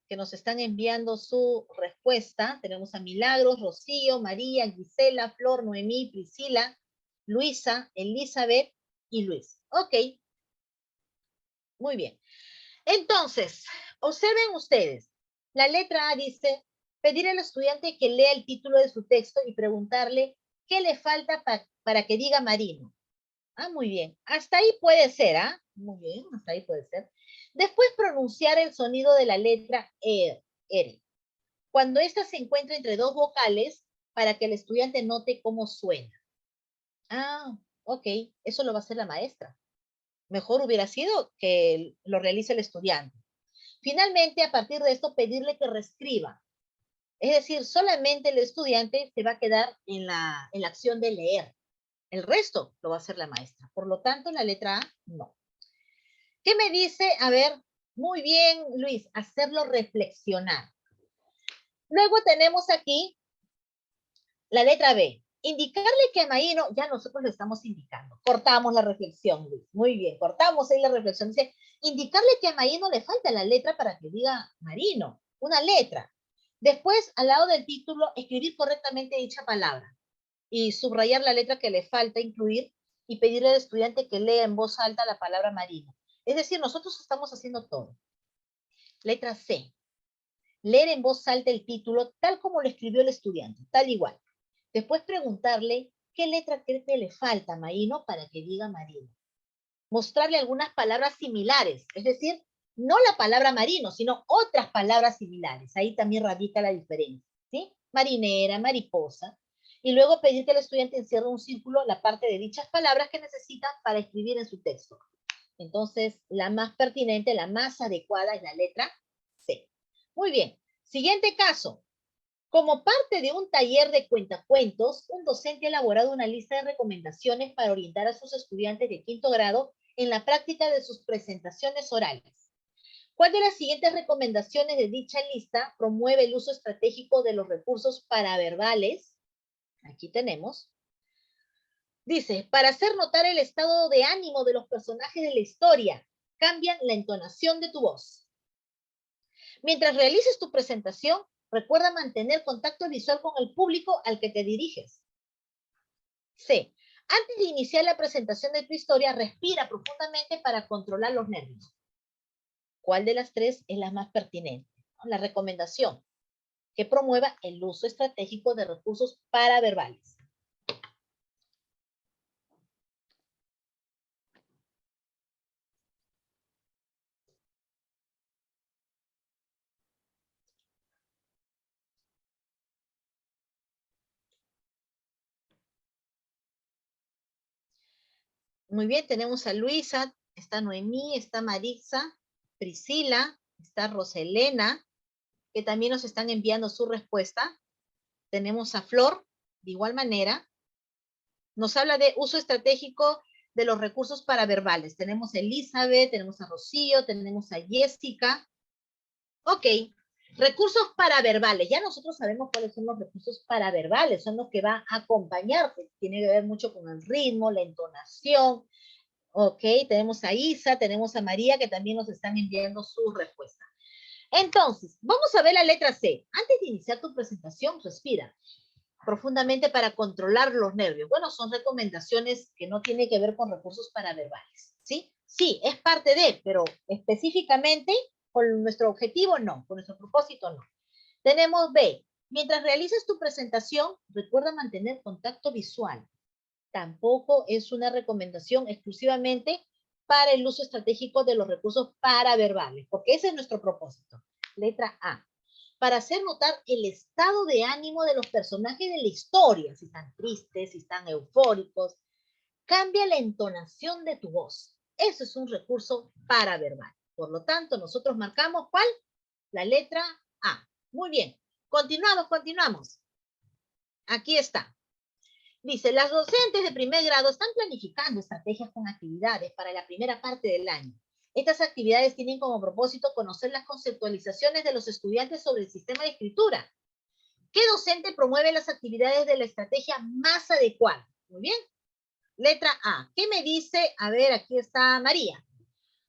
que nos están enviando su respuesta. Tenemos a Milagros, Rocío, María, Gisela, Flor, Noemí, Priscila, Luisa, Elizabeth y Luis. Ok, muy bien. Entonces, observen ustedes. La letra A dice, pedir al estudiante que lea el título de su texto y preguntarle qué le falta para que diga marino. Ah, muy bien. Hasta ahí puede ser, ¿ah? Muy bien, hasta ahí puede ser. Después pronunciar el sonido de la letra R. Cuando ésta se encuentra entre dos vocales, para que el estudiante note cómo suena. Ah, ok. Eso lo va a hacer la maestra. Mejor hubiera sido que lo realice el estudiante. Finalmente, a partir de esto, pedirle que reescriba. Es decir, solamente el estudiante se va a quedar en la acción de leer. El resto lo va a hacer la maestra. Por lo tanto, la letra A, no. ¿Qué me dice? A ver, muy bien, Luis, hacerlo reflexionar. Luego tenemos aquí la letra B. Indicarle que a Maíno, ya nosotros le estamos indicando. Cortamos la reflexión, Luis. Muy bien, cortamos ahí la reflexión. Dice, indicarle que a Maíno le falta la letra para que diga marino. Una letra. Después, al lado del título, escribir correctamente dicha palabra y subrayar la letra que le falta incluir y pedirle al estudiante que lea en voz alta la palabra marino. Es decir, nosotros estamos haciendo todo. Letra C. Leer en voz alta el título tal como lo escribió el estudiante, tal igual. Después preguntarle qué letra cree que le falta a Marino para que diga marino. Mostrarle algunas palabras similares, es decir, no la palabra marino, sino otras palabras similares. Ahí también radica la diferencia, ¿sí? Marinera, mariposa. Y luego pedir que el estudiante encierre un círculo la parte de dichas palabras que necesita para escribir en su texto. Entonces, la más pertinente, la más adecuada es la letra C. Muy bien. Siguiente caso. Como parte de un taller de cuentacuentos, un docente ha elaborado una lista de recomendaciones para orientar a sus estudiantes de quinto grado en la práctica de sus presentaciones orales. ¿Cuál de las siguientes recomendaciones de dicha lista promueve el uso estratégico de los recursos paraverbales? Aquí tenemos. Dice, para hacer notar el estado de ánimo de los personajes de la historia, cambian la entonación de tu voz. Mientras realices tu presentación, recuerda mantener contacto visual con el público al que te diriges. C. Antes de iniciar la presentación de tu historia, respira profundamente para controlar los nervios. ¿Cuál de las tres es la más pertinente? La recomendación, que promueva el uso estratégico de recursos paraverbales. Muy bien, tenemos a Luisa, está Noemí, está Marisa, Priscila, está Roselena, que también nos están enviando su respuesta. Tenemos a Flor, de igual manera. Nos habla de uso estratégico de los recursos paraverbales. Tenemos a Elizabeth, tenemos a Rocío, tenemos a Jessica. Ok, recursos paraverbales. Ya nosotros sabemos cuáles son los recursos paraverbales. Son los que van a acompañarte. Tiene que ver mucho con el ritmo, la entonación. Ok, tenemos a Isa, tenemos a María, que también nos están enviando su respuesta. Entonces, vamos a ver la letra C. Antes de iniciar tu presentación, respira profundamente para controlar los nervios. Bueno, son recomendaciones que no tienen que ver con recursos paraverbales, ¿sí? Sí, es parte de, pero específicamente con nuestro objetivo no, con nuestro propósito no. Tenemos B. Mientras realices tu presentación, recuerda mantener contacto visual. Tampoco es una recomendación exclusivamente para el uso estratégico de los recursos paraverbales, porque ese es nuestro propósito. Letra A. Para hacer notar el estado de ánimo de los personajes de la historia, si están tristes, si están eufóricos. Cambia la entonación de tu voz. Eso es un recurso paraverbal. Por lo tanto, nosotros marcamos ¿cuál? La letra A. Muy bien. Continuamos. Aquí está. Dice, las docentes de primer grado están planificando estrategias con actividades para la primera parte del año. Estas actividades tienen como propósito conocer las conceptualizaciones de los estudiantes sobre el sistema de escritura. ¿Qué docente promueve las actividades de la estrategia más adecuada? Muy bien. Letra A. ¿Qué me dice? A ver, aquí está María.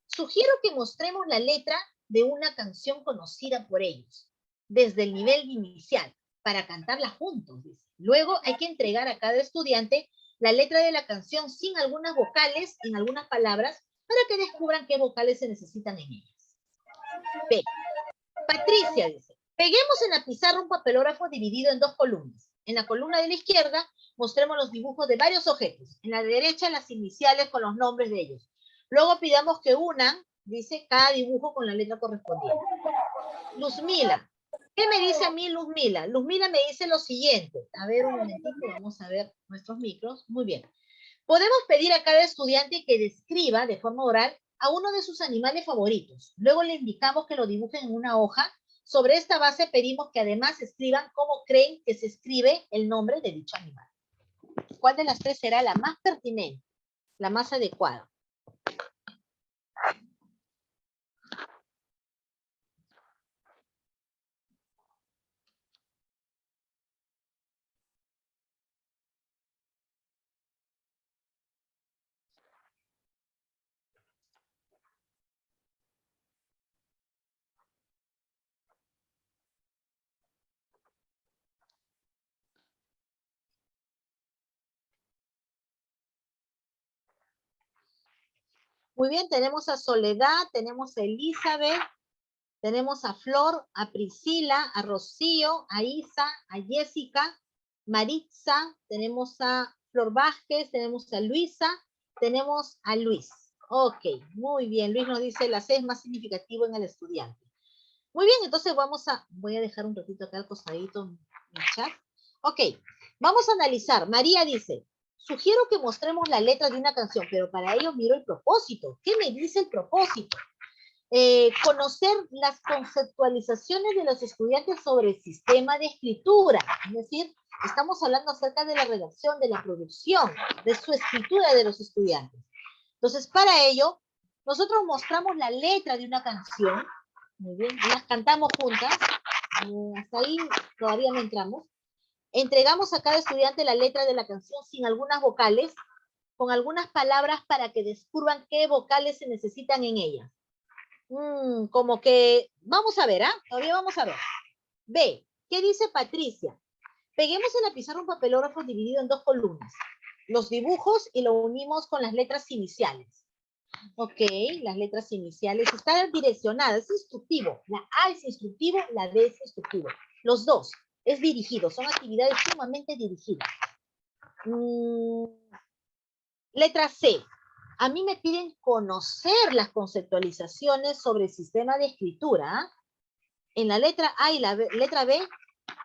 Sugiero que mostremos la letra de una canción conocida por ellos, desde el nivel inicial, para cantarla juntos, dice. Luego hay que entregar a cada estudiante la letra de la canción sin algunas vocales en algunas palabras para que descubran qué vocales se necesitan en ellas. B. Patricia dice, peguemos en la pizarra un papelógrafo dividido en dos columnas. En la columna de la izquierda mostremos los dibujos de varios objetos. En la derecha las iniciales con los nombres de ellos. Luego pidamos que unan, dice, cada dibujo con la letra correspondiente. Luzmila. ¿Qué me dice a mí Luzmila? Luzmila me dice lo siguiente. A ver, un momentito, vamos a ver nuestros micros. Muy bien. Podemos pedir a cada estudiante que describa de forma oral a uno de sus animales favoritos. Luego le indicamos que lo dibujen en una hoja. Sobre esta base pedimos que además escriban cómo creen que se escribe el nombre de dicho animal. ¿Cuál de las tres será la más pertinente, la más adecuada? Muy bien, tenemos a Soledad, tenemos a Elizabeth, tenemos a Flor, a Priscila, a Rocío, a Isa, a Jessica, Maritza, tenemos a Flor Vázquez, tenemos a Luisa, tenemos a Luis. Ok, muy bien. Luis nos dice la C es más significativo en el estudiante. Muy bien, entonces voy a dejar un ratito acá al costadito en el chat. Ok, vamos a analizar. María dice, sugiero que mostremos la letra de una canción, pero para ello miro el propósito. ¿Qué me dice el propósito? Conocer las conceptualizaciones de los estudiantes sobre el sistema de escritura. Es decir, estamos hablando acerca de la redacción, de la producción, de su escritura de los estudiantes. Entonces, para ello, nosotros mostramos la letra de una canción. Muy bien, las cantamos juntas. Hasta ahí todavía no entramos. Entregamos a cada estudiante la letra de la canción sin algunas vocales, con algunas palabras para que descubran qué vocales se necesitan en ella. Como que, vamos a ver, todavía vamos a ver. B, ¿qué dice Patricia? Peguemos en la pizarra un papelógrafo dividido en dos columnas. Los dibujos y lo unimos con las letras iniciales. Ok, las letras iniciales están direccionadas, es instructivo. La A es instructivo, la D es instructivo. Los dos, es dirigido, son actividades sumamente dirigidas. Letra C. A mí me piden conocer las conceptualizaciones sobre el sistema de escritura. En la letra A y la letra B,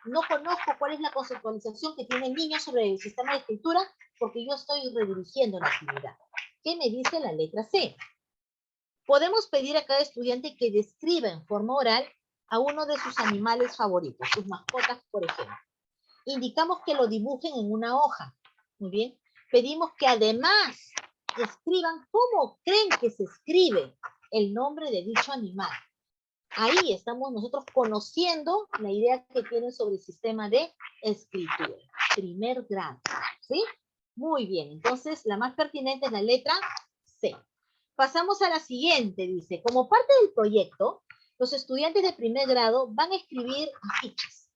no conozco cuál es la conceptualización que tiene el niño sobre el sistema de escritura, porque yo estoy redirigiendo la actividad. ¿Qué me dice la letra C? Podemos pedir a cada estudiante que describa en forma oral a uno de sus animales favoritos, sus mascotas, por ejemplo. Indicamos que lo dibujen en una hoja. Muy bien. Pedimos que además escriban cómo creen que se escribe el nombre de dicho animal. Ahí estamos nosotros conociendo la idea que tienen sobre el sistema de escritura. Primer grado, ¿sí? Muy bien, entonces la más pertinente es la letra C. Pasamos a la siguiente, dice, como parte del proyecto, los estudiantes de primer grado van a escribir afiches.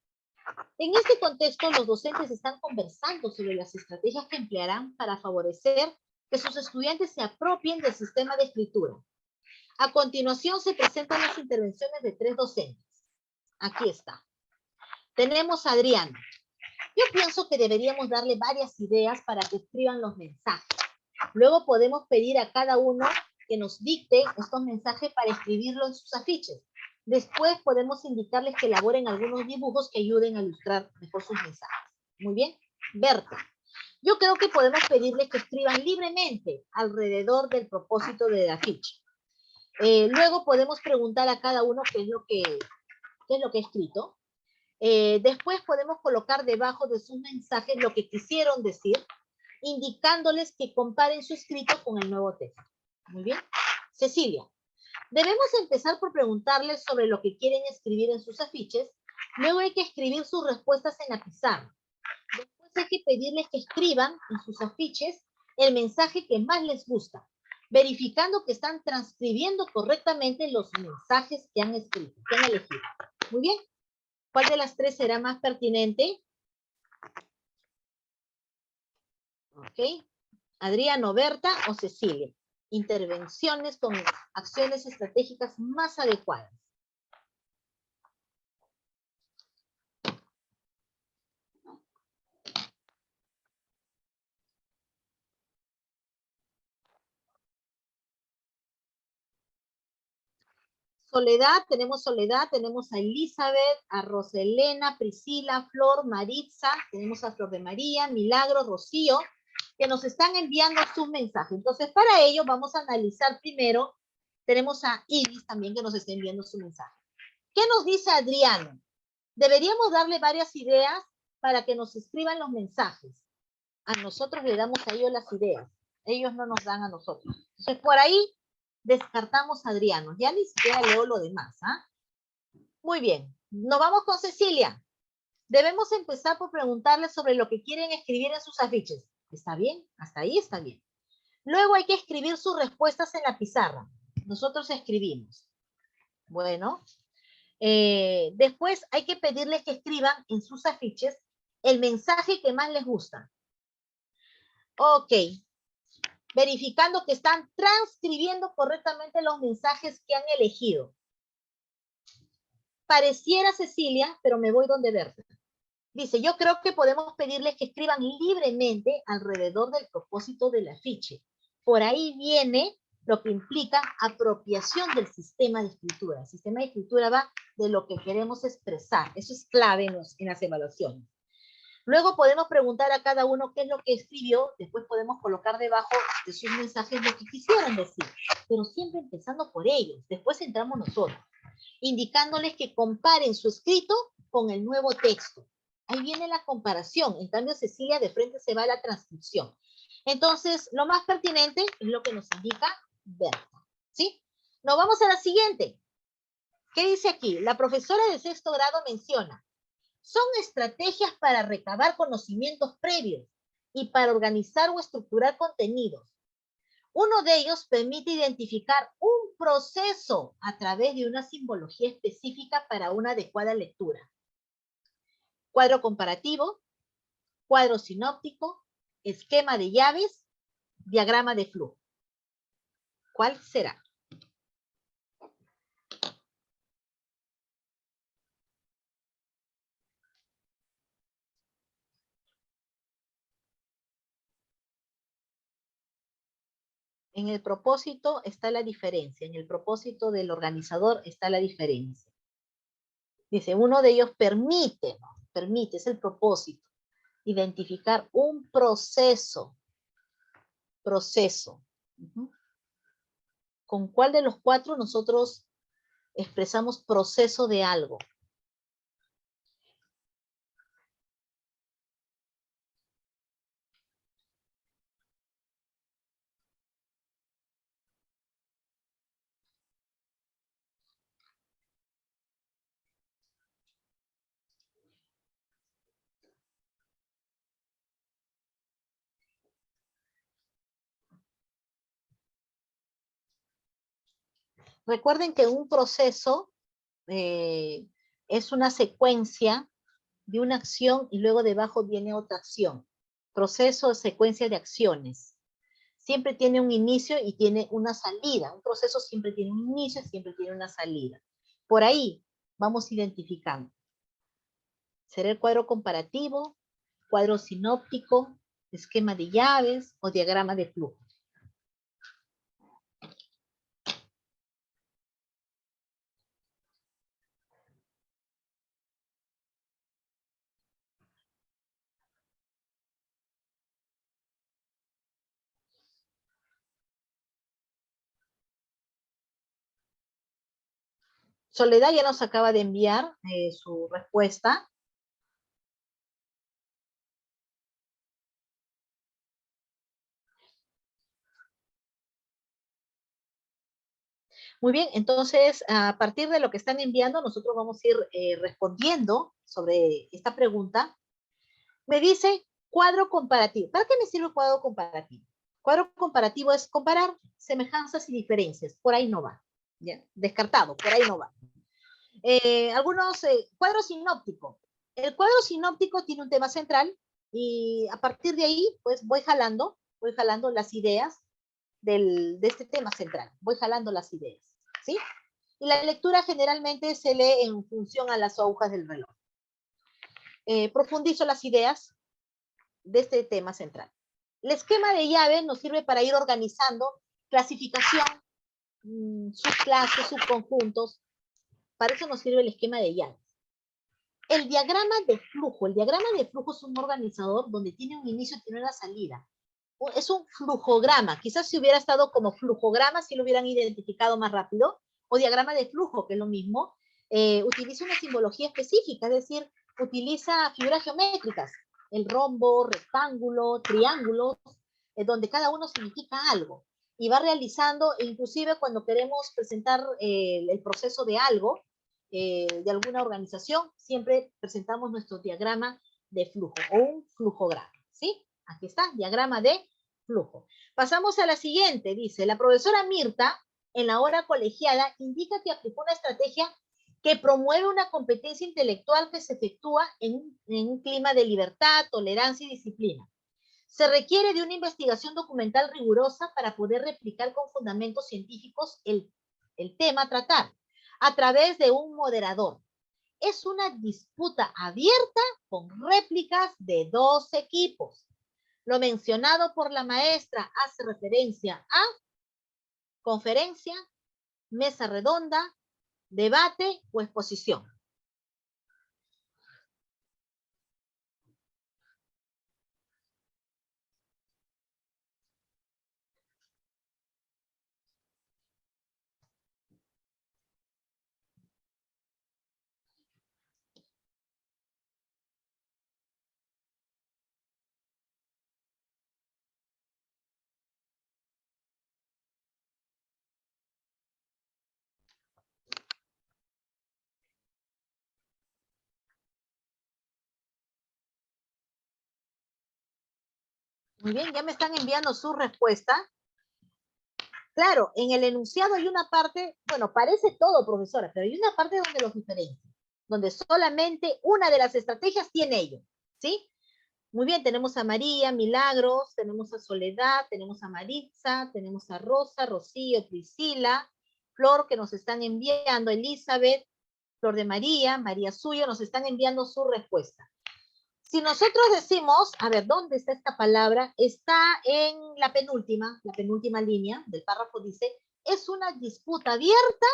En este contexto, los docentes están conversando sobre las estrategias que emplearán para favorecer que sus estudiantes se apropien del sistema de escritura. A continuación se presentan las intervenciones de tres docentes. Aquí está. Tenemos a Adriana. Yo pienso que deberíamos darle varias ideas para que escriban los mensajes. Luego podemos pedir a cada uno que nos dicte estos mensajes para escribirlo en sus afiches. Después podemos indicarles que elaboren algunos dibujos que ayuden a ilustrar mejor sus mensajes. Muy bien. Berta. Yo creo que podemos pedirles que escriban libremente alrededor del propósito del afiche. Luego podemos preguntar a cada uno qué es lo que ha escrito. Después podemos colocar debajo de sus mensajes lo que quisieron decir, indicándoles que comparen su escrito con el nuevo texto. Muy bien. Cecilia, debemos empezar por preguntarles sobre lo que quieren escribir en sus afiches. Luego hay que escribir sus respuestas en la pizarra. Después hay que pedirles que escriban en sus afiches el mensaje que más les gusta, verificando que están transcribiendo correctamente los mensajes que han escrito, que han elegido. Muy bien. ¿Cuál de las tres será más pertinente? Ok. Adriano, Berta o Cecilia. Intervenciones con acciones estratégicas más adecuadas. Soledad, tenemos a Elizabeth, a Roselena, Priscila, Flor, Maritza, tenemos a Flor de María, Milagro, Rocío, que nos están enviando sus mensajes. Entonces, para ello vamos a analizar primero, tenemos a Iris también que nos está enviando su mensaje. ¿Qué nos dice Adriano? Deberíamos darle varias ideas para que nos escriban los mensajes. A nosotros le damos a ellos las ideas. Ellos no nos dan a nosotros. Entonces, por ahí descartamos a Adriano. Ya ni siquiera leo lo demás. ¿Ah? Muy bien. Nos vamos con Cecilia. Debemos empezar por preguntarles sobre lo que quieren escribir en sus afiches. ¿Está bien? Hasta ahí está bien. Luego hay que escribir sus respuestas en la pizarra. Nosotros escribimos. Bueno. Después hay que pedirles que escriban en sus afiches el mensaje que más les gusta. Ok. Verificando que están transcribiendo correctamente los mensajes que han elegido. Pareciera Cecilia, pero me voy donde Berta. Dice, yo creo que podemos pedirles que escriban libremente alrededor del propósito del afiche. Por ahí viene lo que implica apropiación del sistema de escritura. El sistema de escritura va de lo que queremos expresar. Eso es clave en las evaluaciones. Luego podemos preguntar a cada uno qué es lo que escribió, después podemos colocar debajo de sus mensajes lo que quisieran decir, pero siempre empezando por ellos, después entramos nosotros, indicándoles que comparen su escrito con el nuevo texto. Ahí viene la comparación, en cambio Cecilia de frente se va a la transcripción. Entonces, lo más pertinente es lo que nos indica Berta, ¿sí? Nos vamos a la siguiente. ¿Qué dice aquí? La profesora de sexto grado menciona: son estrategias para recabar conocimientos previos y para organizar o estructurar contenidos. Uno de ellos permite identificar un proceso a través de una simbología específica para una adecuada lectura. Cuadro comparativo, cuadro sinóptico, esquema de llaves, diagrama de flujo. ¿Cuál será? En el propósito está la diferencia. En el propósito del organizador está la diferencia. Dice, uno de ellos permite, ¿no? Permite, es el propósito. Identificar un proceso. Proceso. ¿Con cuál de los cuatro nosotros expresamos proceso de algo? Recuerden que un proceso es una secuencia de una acción y luego debajo viene otra acción. Proceso es secuencia de acciones. Siempre tiene un inicio y tiene una salida. Un proceso siempre tiene un inicio y siempre tiene una salida. Por ahí vamos identificando. ¿Será el cuadro comparativo, cuadro sinóptico, esquema de llaves o diagrama de flujo? Soledad ya nos acaba de enviar su respuesta. Muy bien, entonces, a partir de lo que están enviando, nosotros vamos a ir respondiendo sobre esta pregunta. Me dice cuadro comparativo. ¿Para qué me sirve el cuadro comparativo? Cuadro comparativo es comparar semejanzas y diferencias. Por ahí no va. ¿Ya? Descartado, por ahí no va. Cuadro sinóptico. El cuadro sinóptico tiene un tema central y a partir de ahí, pues voy jalando las ideas de este tema central. Voy jalando las ideas, ¿sí? Y la lectura generalmente se lee en función a las agujas del reloj. Profundizo las ideas de este tema central. El esquema de llave nos sirve para ir organizando clasificación, subclases, subconjuntos. Para eso nos sirve el esquema de llaves. El diagrama de flujo es un organizador donde tiene un inicio y tiene una salida. Es un flujograma. Quizás si hubiera estado como flujograma, si lo hubieran identificado más rápido, o diagrama de flujo, que es lo mismo, utiliza una simbología específica, es decir, utiliza figuras geométricas, el rombo, rectángulo, triángulos, donde cada uno significa algo. Y va realizando, inclusive cuando queremos presentar el proceso de algo, de alguna organización, siempre presentamos nuestro diagrama de flujo o un flujograma, ¿sí? Aquí está, diagrama de flujo. Pasamos a la siguiente, dice, la profesora Mirta, en la hora colegiada, indica que aplicó una estrategia que promueve una competencia intelectual que se efectúa en un clima de libertad, tolerancia y disciplina. Se requiere de una investigación documental rigurosa para poder replicar con fundamentos científicos el tema a tratar a través de un moderador. Es una disputa abierta con réplicas de 2 equipos. Lo mencionado por la maestra hace referencia a conferencia, mesa redonda, debate o exposición. Muy bien, ya me están enviando su respuesta. Claro, en el enunciado hay una parte, bueno, parece todo, profesora, pero hay una parte donde los diferencia, donde solamente una de las estrategias tiene ello, ¿sí? Muy bien, tenemos a María, Milagros, tenemos a Soledad, tenemos a Maritza, tenemos a Rosa, Rocío, Priscila, Flor, que nos están enviando, Elizabeth, Flor de María, María Suyo, nos están enviando su respuesta. Si nosotros decimos, a ver, ¿dónde está esta palabra? Está en la penúltima línea del párrafo, dice, es una disputa abierta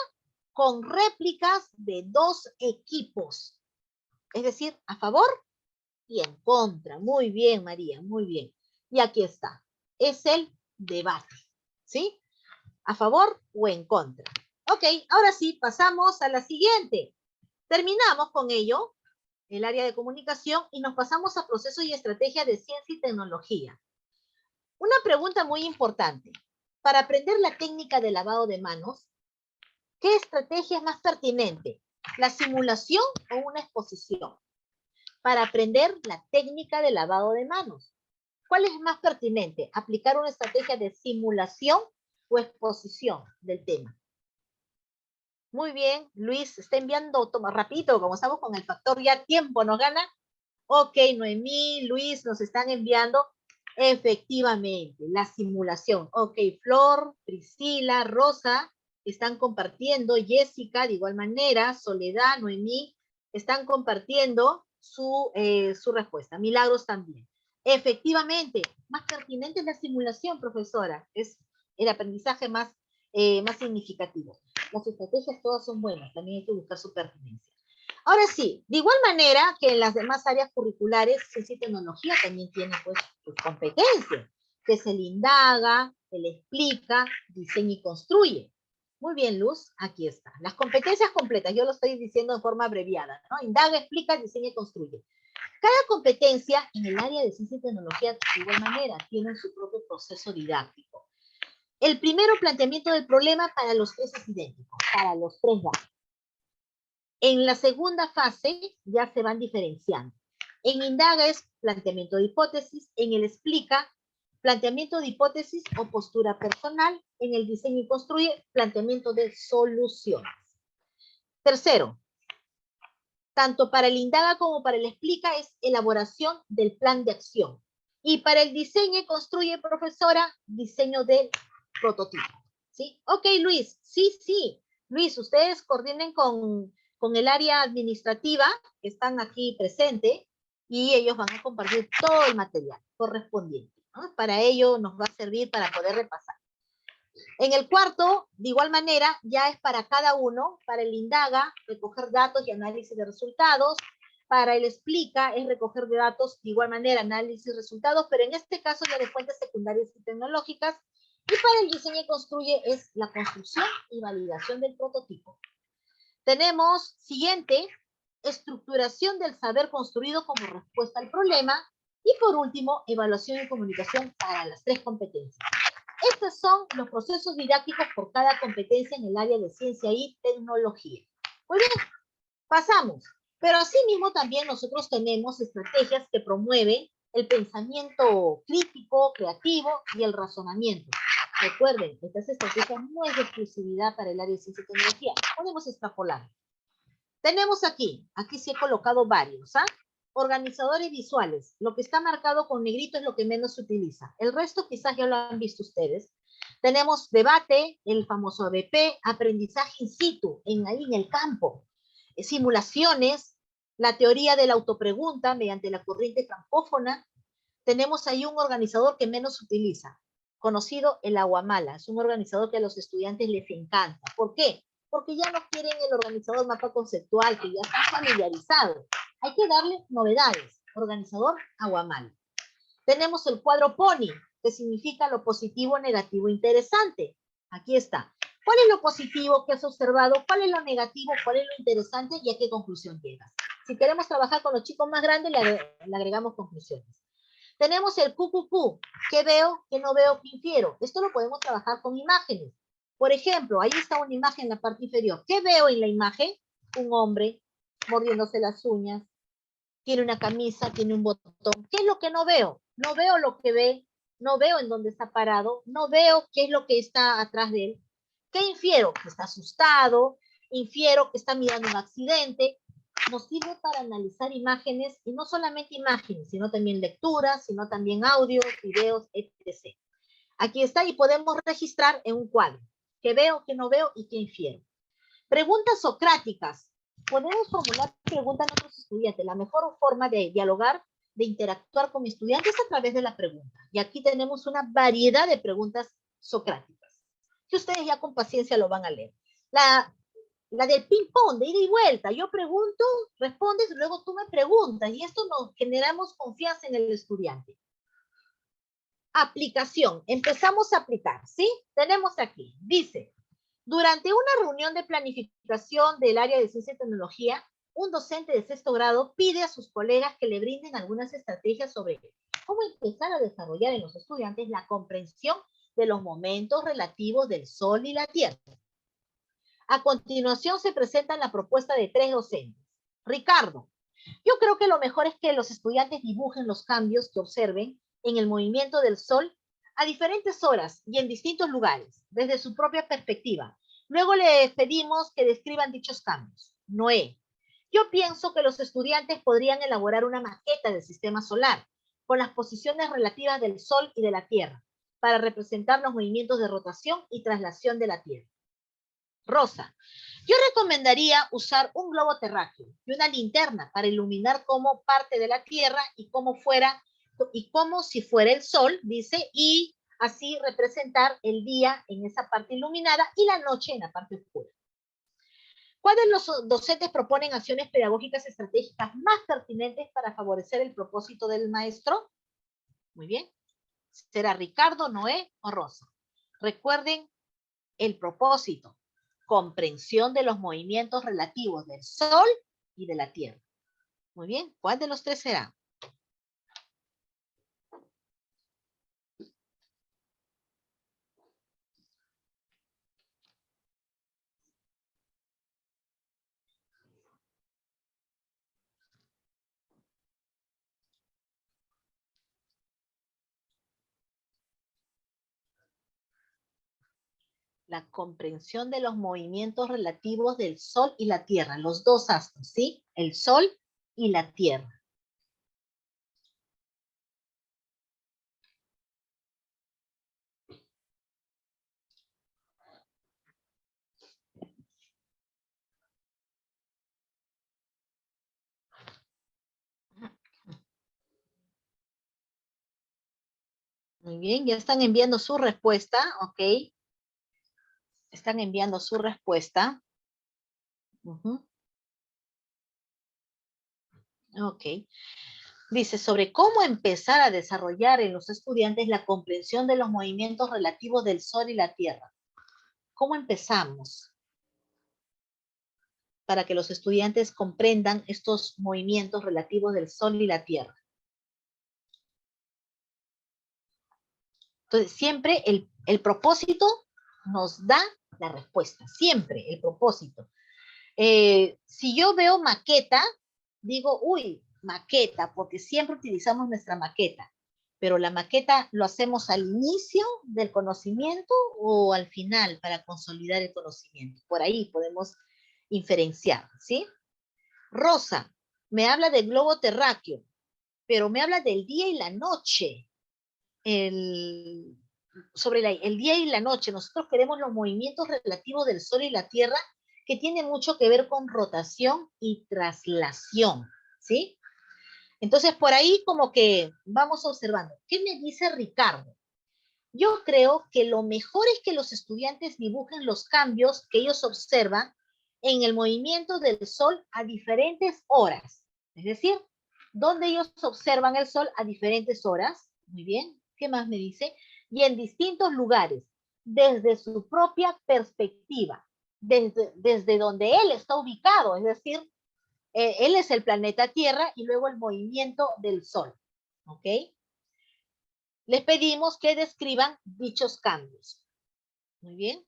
con réplicas de 2 equipos. Es decir, a favor y en contra. Muy bien, María, muy bien. Y aquí está. Es el debate. ¿Sí? ¿A favor o en contra? Ok, ahora sí, pasamos a la siguiente. Terminamos con ello, el área de comunicación, y nos pasamos a procesos y estrategia de ciencia y tecnología. Una pregunta muy importante. Para aprender la técnica de lavado de manos, ¿qué estrategia es más pertinente? ¿La simulación o una exposición? Para aprender la técnica de lavado de manos, ¿cuál es más pertinente? ¿Aplicar una estrategia de simulación o exposición del tema? Muy bien, Luis está enviando, toma rapidito, como estamos con el factor ya tiempo nos gana. Ok, Noemí, Luis nos están enviando efectivamente la simulación. Ok, Flor, Priscila, Rosa están compartiendo, Jessica de igual manera, Soledad, Noemí están compartiendo su respuesta. Milagros también. Efectivamente, más pertinente es la simulación, profesora. Es el aprendizaje más significativo. Las estrategias todas son buenas, también hay que buscar su pertinencia. Ahora sí, de igual manera que en las demás áreas curriculares, ciencia y tecnología también tiene pues sus competencias, que se le indaga, se le explica, diseña y construye. Muy bien, Luz, aquí está. Las competencias completas, yo lo estoy diciendo de forma abreviada, ¿no? Indaga, explica, diseña y construye. Cada competencia en el área de ciencia y tecnología, de igual manera, tiene su propio proceso didáctico. El primero, planteamiento del problema para los tres es idéntico, para los tres datos. En la segunda fase ya se van diferenciando. En indaga es planteamiento de hipótesis, en el explica, planteamiento de hipótesis o postura personal, en el diseño y construye, planteamiento de soluciones. Tercero, tanto para el indaga como para el explica es elaboración del plan de acción. Y para el diseño y construye, profesora, diseño del prototipo. ¿Sí? Ok, Luis, sí. Luis, ustedes coordinen con el área administrativa que están aquí presente y ellos van a compartir todo el material correspondiente, ¿no? Para ello nos va a servir para poder repasar. En el cuarto, de igual manera, ya es para cada uno, para el indaga, recoger datos y análisis de resultados, para el explica es recoger de datos de igual manera, análisis y resultados, pero en este caso ya de fuentes secundarias y tecnológicas, y para el diseño y construye es la construcción y validación del prototipo. Tenemos, siguiente, estructuración del saber construido como respuesta al problema, y por último, evaluación y comunicación para las tres competencias. Estos son los procesos didácticos por cada competencia en el área de ciencia y tecnología. Muy bien, pasamos. Pero asimismo también nosotros tenemos estrategias que promueven el pensamiento crítico, creativo y el razonamiento. Recuerden, estas estrategias no es de exclusividad para el área de ciencia y tecnología. Podemos extrapolar. Tenemos aquí sí he colocado varios, ¿ah? Organizadores visuales. Lo que está marcado con negrito es lo que menos se utiliza. El resto quizás ya lo han visto ustedes. Tenemos debate, el famoso ABP, aprendizaje in situ, ahí en el campo, simulaciones, la teoría de la autopregunta mediante la corriente campófona. Tenemos ahí un organizador que menos se utiliza, conocido el aguamala. Es un organizador que a los estudiantes les encanta. ¿Por qué? Porque ya no quieren el organizador mapa conceptual, que ya está familiarizado. Hay que darle novedades. Organizador aguamala. Tenemos el cuadro PONI, que significa lo positivo, negativo, interesante. Aquí está. ¿Cuál es lo positivo que has observado? ¿Cuál es lo negativo? ¿Cuál es lo interesante? ¿Y a qué conclusión llegas? Si queremos trabajar con los chicos más grandes, le agregamos conclusiones. Tenemos el QQQ, ¿qué veo, qué no veo, qué infiero? Esto lo podemos trabajar con imágenes. Por ejemplo, ahí está una imagen en la parte inferior. ¿Qué veo en la imagen? Un hombre mordiéndose las uñas, tiene una camisa, tiene un botón. ¿Qué es lo que no veo? No veo lo que ve, no veo en dónde está parado, no veo qué es lo que está atrás de él. ¿Qué infiero? Que está asustado, infiero que está mirando un accidente. Nos sirve para analizar imágenes, y no solamente imágenes, sino también lecturas, sino también audios, videos, etc. Aquí está, y podemos registrar en un cuadro qué veo, qué no veo y qué infiero. Preguntas socráticas. Podemos formular preguntas a nuestros estudiantes. La mejor forma de dialogar, de interactuar con estudiantes es a través de la pregunta. Y aquí tenemos una variedad de preguntas socráticas, que ustedes ya con paciencia lo van a leer. La del ping-pong, de ida y vuelta. Yo pregunto, respondes, luego tú me preguntas. Y esto nos generamos confianza en el estudiante. Aplicación. Empezamos a aplicar, ¿sí? Tenemos aquí, dice, durante una reunión de planificación del área de ciencia y tecnología, un docente de sexto grado pide a sus colegas que le brinden algunas estrategias sobre cómo empezar a desarrollar en los estudiantes la comprensión de los momentos relativos del Sol y la Tierra. A continuación se presenta la propuesta de tres docentes. Ricardo, yo creo que lo mejor es que los estudiantes dibujen los cambios que observen en el movimiento del Sol a diferentes horas y en distintos lugares, desde su propia perspectiva. Luego les pedimos que describan dichos cambios. Noé, yo pienso que los estudiantes podrían elaborar una maqueta del sistema solar con las posiciones relativas del Sol y de la Tierra para representar los movimientos de rotación y traslación de la Tierra. Rosa, yo recomendaría usar un globo terráqueo y una linterna para iluminar como parte de la Tierra y como si fuera el Sol, dice, y así representar el día en esa parte iluminada y la noche en la parte oscura. ¿Cuáles de los docentes proponen acciones pedagógicas estratégicas más pertinentes para favorecer el propósito del maestro? Muy bien. ¿Será Ricardo, Noé o Rosa? Recuerden el propósito. Comprensión de los movimientos relativos del Sol y de la Tierra. Muy bien, ¿cuál de los tres será? La comprensión de los movimientos relativos del Sol y la Tierra, los dos astros, ¿sí? El Sol y la Tierra. Muy bien, ya están enviando su respuesta, ¿ok? Están enviando su respuesta. Ok. Dice, sobre cómo empezar a desarrollar en los estudiantes la comprensión de los movimientos relativos del Sol y la Tierra. ¿Cómo empezamos para que los estudiantes comprendan estos movimientos relativos del Sol y la Tierra? Entonces, siempre el propósito nos da la respuesta, siempre el propósito. Si yo veo maqueta, digo, uy, maqueta, porque siempre utilizamos nuestra maqueta, pero la maqueta lo hacemos al inicio del conocimiento o al final para consolidar el conocimiento. Por ahí podemos inferenciar, ¿sí? Rosa, me habla del globo terráqueo, pero me habla del día y la noche. Sobre el día y la noche, nosotros queremos los movimientos relativos del Sol y la Tierra que tiene mucho que ver con rotación y traslación, ¿sí? Entonces, por ahí como que vamos observando. ¿Qué me dice Ricardo? Yo creo que lo mejor es que los estudiantes dibujen los cambios que ellos observan en el movimiento del Sol a diferentes horas. Es decir, donde ellos observan el Sol a diferentes horas. Muy bien. ¿Qué más me dice? Y en distintos lugares, desde su propia perspectiva, desde donde él está ubicado. Es decir, él es el planeta Tierra y luego el movimiento del Sol. ¿Ok? Les pedimos que describan dichos cambios. Muy bien.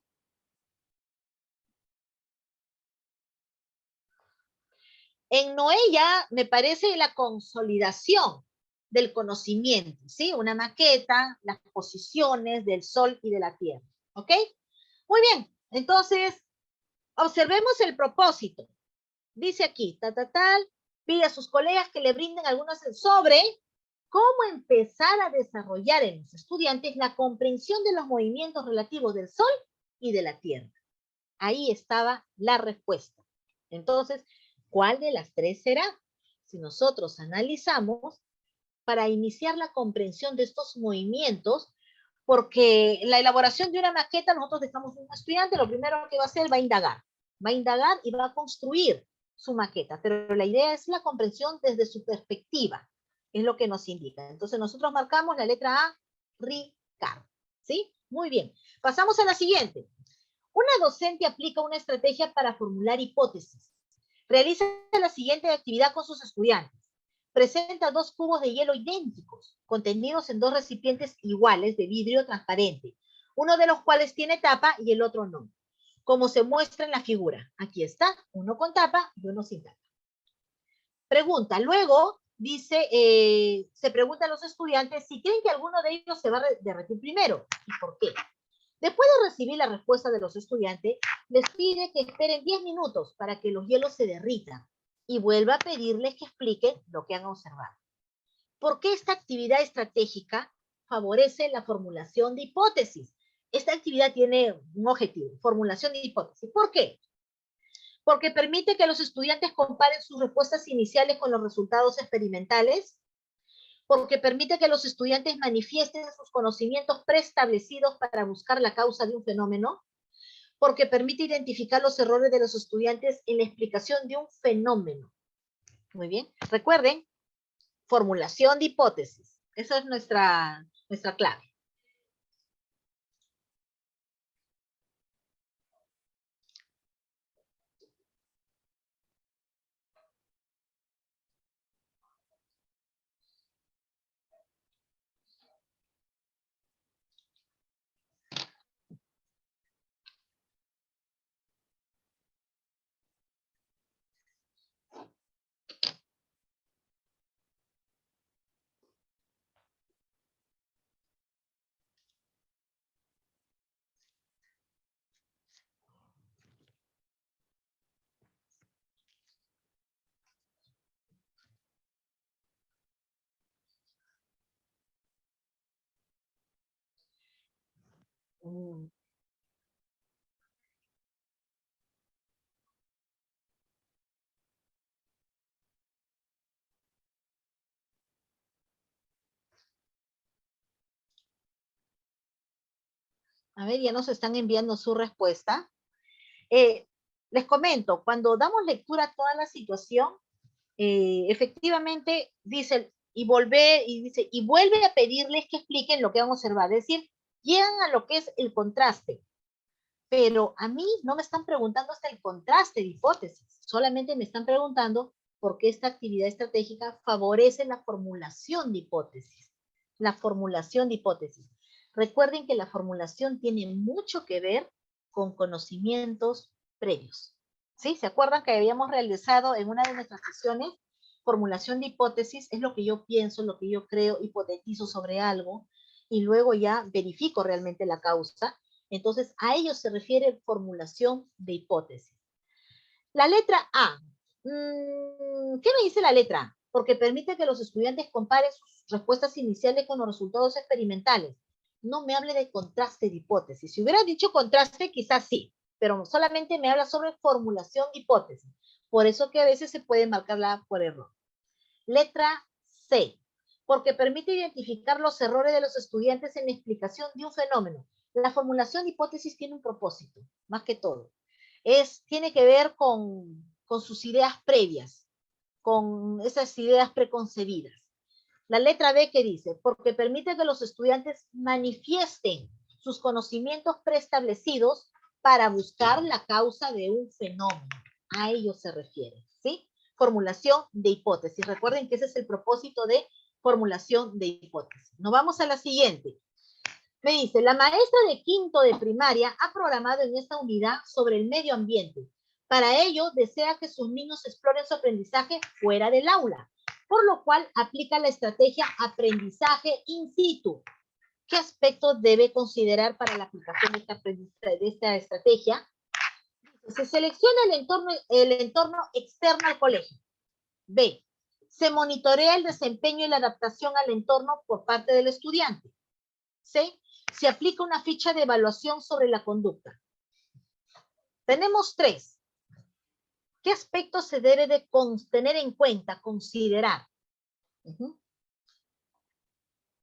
En Noé ya me parece la consolidación del conocimiento, ¿sí? Una maqueta, las posiciones del Sol y de la Tierra, ¿ok? Muy bien, entonces observemos el propósito. Dice aquí, tal, pide a sus colegas que le brinden algunas sobre cómo empezar a desarrollar en los estudiantes la comprensión de los movimientos relativos del Sol y de la Tierra. Ahí estaba la respuesta. Entonces, ¿cuál de las tres será? Si nosotros analizamos, para iniciar la comprensión de estos movimientos, porque la elaboración de una maqueta, nosotros dejamos a un estudiante, lo primero que va a hacer, va a indagar y va a construir su maqueta, pero la idea es la comprensión desde su perspectiva, es lo que nos indica. Entonces nosotros marcamos la letra A, Ricardo, ¿sí? Muy bien. Pasamos a la siguiente. Una docente aplica una estrategia para formular hipótesis. Realiza la siguiente actividad con sus estudiantes. Presenta 2 cubos de hielo idénticos, contenidos en 2 recipientes iguales de vidrio transparente, uno de los cuales tiene tapa y el otro no, como se muestra en la figura. Aquí está, uno con tapa y uno sin tapa. Pregunta, luego dice, se pregunta a los estudiantes si creen que alguno de ellos se va a derretir primero y por qué. Después de recibir la respuesta de los estudiantes, les pide que esperen 10 minutos para que los hielos se derritan y vuelva a pedirles que expliquen lo que han observado. ¿Por qué esta actividad estratégica favorece la formulación de hipótesis? Esta actividad tiene un objetivo, formulación de hipótesis. ¿Por qué? Porque permite que los estudiantes comparen sus respuestas iniciales con los resultados experimentales, porque permite que los estudiantes manifiesten sus conocimientos preestablecidos para buscar la causa de un fenómeno, porque permite identificar los errores de los estudiantes en la explicación de un fenómeno. Muy bien. Recuerden, formulación de hipótesis. Esa es nuestra clave. A ver, ya nos están enviando su respuesta. Les comento, cuando damos lectura a toda la situación, efectivamente dice, y vuelve a pedirles que expliquen lo que han observado. Es decir, llegan a lo que es el contraste. Pero a mí no me están preguntando hasta el contraste de hipótesis, solamente me están preguntando por qué esta actividad estratégica favorece la formulación de hipótesis. La formulación de hipótesis. Recuerden que la formulación tiene mucho que ver con conocimientos previos. ¿Sí? ¿Se acuerdan que habíamos realizado en una de nuestras sesiones? Formulación de hipótesis es lo que yo pienso, lo que yo creo, hipotetizo sobre algo, y luego ya verifico realmente la causa. Entonces, a ello se refiere formulación de hipótesis. La letra A. ¿Qué me dice la letra A? Porque permite que los estudiantes comparen sus respuestas iniciales con los resultados experimentales. No me hable de contraste de hipótesis. Si hubiera dicho contraste, quizás sí, pero solamente me habla sobre formulación de hipótesis. Por eso que a veces se puede marcarla por error. Letra C. Porque permite identificar los errores de los estudiantes en la explicación de un fenómeno. La formulación de hipótesis tiene un propósito, más que todo. Tiene que ver con sus ideas previas, con esas ideas preconcebidas. La letra B, ¿qué dice? Porque permite que los estudiantes manifiesten sus conocimientos preestablecidos para buscar la causa de un fenómeno. A ello se refiere, ¿sí? Formulación de hipótesis. Recuerden que ese es el propósito de formulación de hipótesis. Nos vamos a la siguiente. Me dice, la maestra de quinto de primaria ha programado en esta unidad sobre el medio ambiente. Para ello, desea que sus niños exploren su aprendizaje fuera del aula, por lo cual aplica la estrategia aprendizaje in situ. ¿Qué aspectos debe considerar para la aplicación de esta estrategia? Se selecciona el entorno externo al colegio. B. Se monitorea el desempeño y la adaptación al entorno por parte del estudiante. C. Se aplica una ficha de evaluación sobre la conducta. Tenemos 3. ¿Qué aspectos se debe de tener en cuenta, considerar?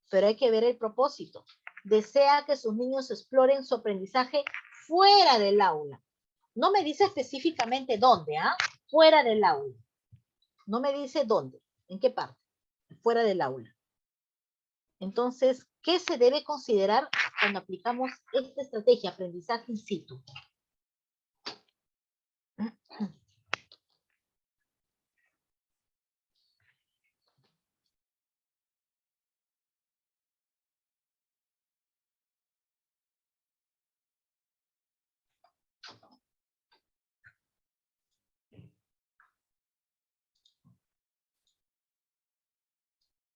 Pero hay que ver el propósito. Desea que sus niños exploren su aprendizaje fuera del aula. No me dice específicamente dónde, ¿ah? Fuera del aula. No me dice dónde, en qué parte. Fuera del aula. Entonces, ¿qué se debe considerar cuando aplicamos esta estrategia, aprendizaje in situ?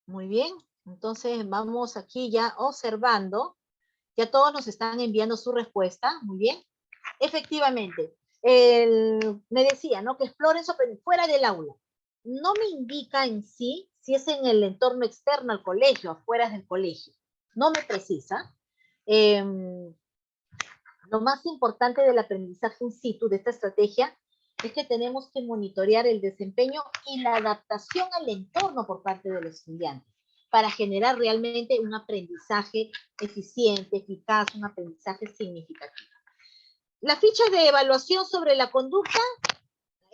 Muy bien, entonces vamos aquí ya observando. Ya todos nos están enviando su respuesta. Muy bien. Efectivamente, me decía, ¿no? Que exploren fuera del aula. No me indica en sí si es en el entorno externo al colegio, afuera del colegio. No me precisa. Lo más importante del aprendizaje in situ de esta estrategia es que tenemos que monitorear el desempeño y la adaptación al entorno por parte del estudiante para generar realmente un aprendizaje eficiente, eficaz, un aprendizaje significativo. La ficha de evaluación sobre la conducta,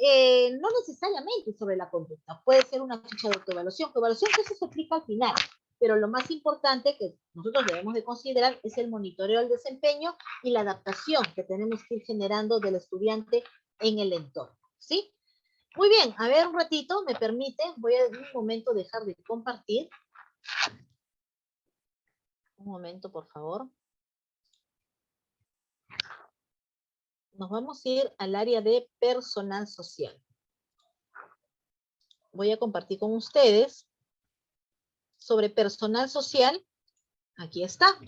no necesariamente sobre la conducta, puede ser una ficha de autoevaluación, que eso se aplica al final, pero lo más importante que nosotros debemos de considerar es el monitoreo del desempeño y la adaptación que tenemos que ir generando del estudiante en el entorno, ¿sí? Muy bien, a ver un ratito, me permite, voy a un momento dejar de compartir. Un momento, por favor. Nos vamos a ir al área de personal social. Voy a compartir con ustedes sobre personal social. Aquí está.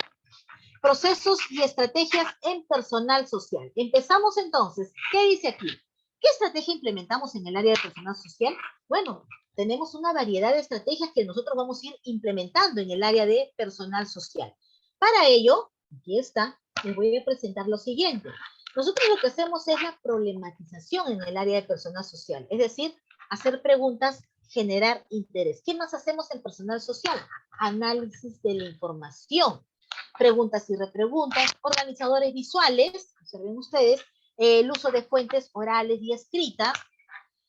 Procesos y estrategias en personal social. Empezamos entonces. ¿Qué dice aquí? ¿Qué estrategia implementamos en el área de personal social? Bueno, tenemos una variedad de estrategias que nosotros vamos a ir implementando en el área de personal social. Para ello, aquí está, les voy a presentar lo siguiente. Nosotros lo que hacemos es la problematización en el área de personal social, es decir, hacer preguntas, generar interés. ¿Qué más hacemos en personal social? Análisis de la información, preguntas y repreguntas, organizadores visuales, observen ustedes, el uso de fuentes orales y escritas.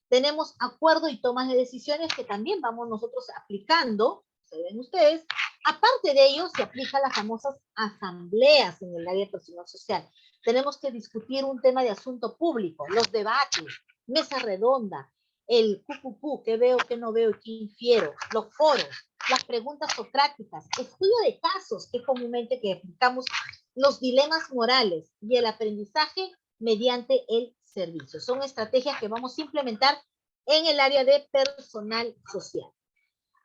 Tenemos acuerdo y tomas de decisiones que también vamos nosotros aplicando, observen ustedes. Aparte de ello, se aplican las famosas asambleas en el área de personal social. Tenemos que discutir un tema de asunto público, los debates, mesa redonda, el QQQ, qué veo, qué no veo y qué infiero, los foros, las preguntas socráticas, estudio de casos que comúnmente que aplicamos, los dilemas morales y el aprendizaje mediante el servicio. Son estrategias que vamos a implementar en el área de personal social.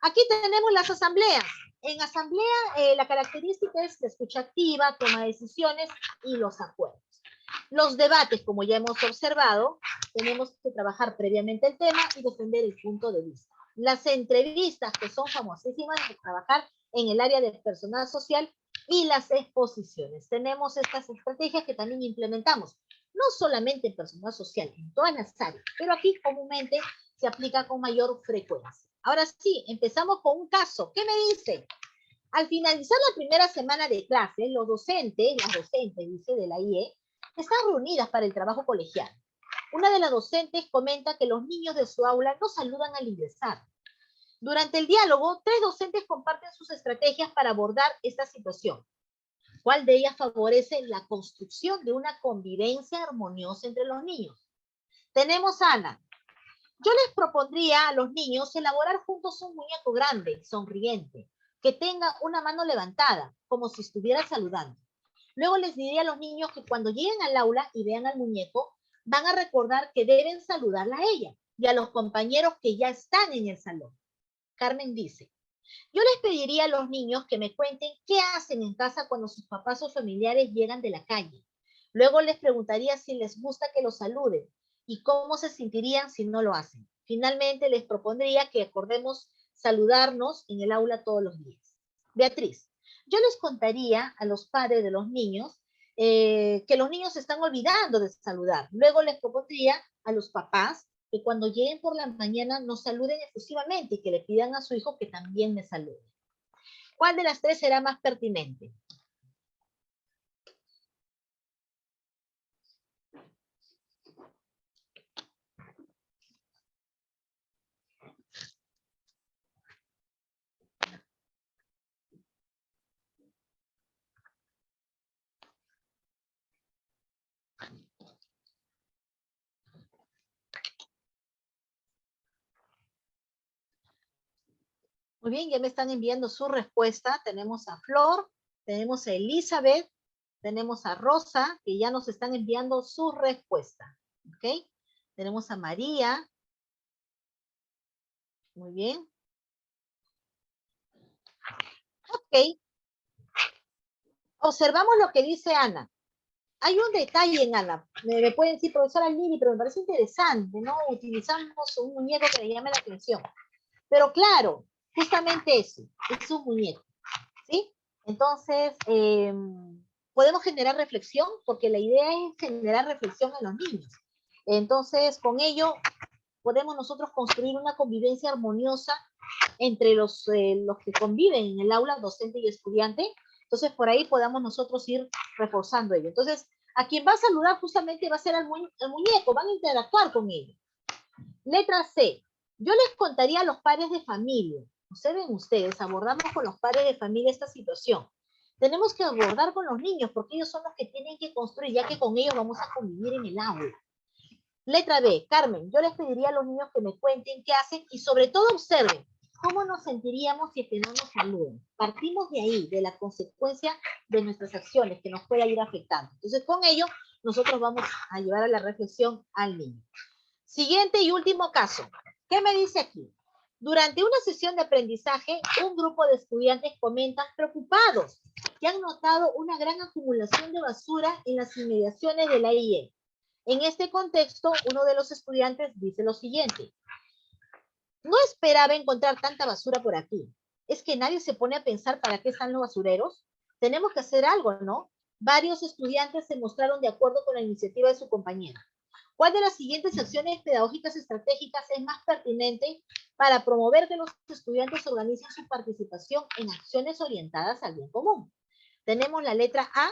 Aquí tenemos las asambleas. En asamblea, la característica es la escucha activa, toma de decisiones y los acuerdos. Los debates, como ya hemos observado, tenemos que trabajar previamente el tema y defender el punto de vista. Las entrevistas, que son famosísimas, de trabajar en el área de personal social, y las exposiciones. Tenemos estas estrategias que también implementamos, no solamente en personal social, en todas las áreas, pero aquí comúnmente se aplica con mayor frecuencia. Ahora sí, empezamos con un caso. ¿Qué me dice? Al finalizar la primera semana de clase, las docentes, dice, de la IE, están reunidas para el trabajo colegial. Una de las docentes comenta que los niños de su aula no saludan al ingresar. Durante el diálogo, 3 docentes comparten sus estrategias para abordar esta situación. ¿Cuál de ellas favorece la construcción de una convivencia armoniosa entre los niños? Tenemos a Ana. Yo les propondría a los niños elaborar juntos un muñeco grande, sonriente, que tenga una mano levantada, como si estuviera saludando. Luego les diría a los niños que cuando lleguen al aula y vean al muñeco, van a recordar que deben saludarla a ella y a los compañeros que ya están en el salón. Carmen dice, yo les pediría a los niños que me cuenten qué hacen en casa cuando sus papás o familiares llegan de la calle. Luego les preguntaría si les gusta que los saluden y cómo se sentirían si no lo hacen. Finalmente les propondría que acordemos saludarnos en el aula todos los días. Beatriz, yo les contaría a los padres de los niños que los niños se están olvidando de saludar. Luego les propondría a los papás que cuando lleguen por la mañana nos saluden efusivamente y que le pidan a su hijo que también me salude. ¿Cuál de las 3 será más pertinente? Muy bien, ya me están enviando su respuesta. Tenemos a Flor, tenemos a Elizabeth, tenemos a Rosa, que ya nos están enviando su respuesta. ¿Ok? Tenemos a María. Muy bien. Ok. Observamos lo que dice Ana. Hay un detalle en Ana. Me pueden decir, profesora Lili, pero me parece interesante, ¿no? Utilizamos un muñeco que le llame la atención. Pero claro, justamente eso, es un muñeco, ¿sí? Entonces, podemos generar reflexión, porque la idea es generar reflexión en los niños. Entonces, con ello, podemos nosotros construir una convivencia armoniosa entre los que conviven en el aula, docente y estudiante. Entonces, por ahí podamos nosotros ir reforzando ello. Entonces, a quien va a saludar justamente va a ser el muñeco, van a interactuar con ello. Letra C. Yo les contaría a los padres de familia. Observen ustedes, abordamos con los padres de familia esta situación. Tenemos que abordar con los niños porque ellos son los que tienen que construir, ya que con ellos vamos a convivir en el aula. Letra B. Carmen, yo les pediría a los niños que me cuenten qué hacen y sobre todo observen cómo nos sentiríamos si es que no nos saludan. Partimos de ahí, de la consecuencia de nuestras acciones que nos pueda ir afectando. Entonces, con ello, nosotros vamos a llevar a la reflexión al niño. Siguiente y último caso. ¿Qué me dice aquí? Durante una sesión de aprendizaje, un grupo de estudiantes comentan preocupados que han notado una gran acumulación de basura en las inmediaciones de la IE. En este contexto, uno de los estudiantes dice lo siguiente. No esperaba encontrar tanta basura por aquí. ¿Es que nadie se pone a pensar para qué están los basureros? Tenemos que hacer algo, ¿no? Varios estudiantes se mostraron de acuerdo con la iniciativa de su compañera. ¿Cuál de las siguientes acciones pedagógicas estratégicas es más pertinente para promover que los estudiantes organicen su participación en acciones orientadas al bien común? Tenemos la letra A.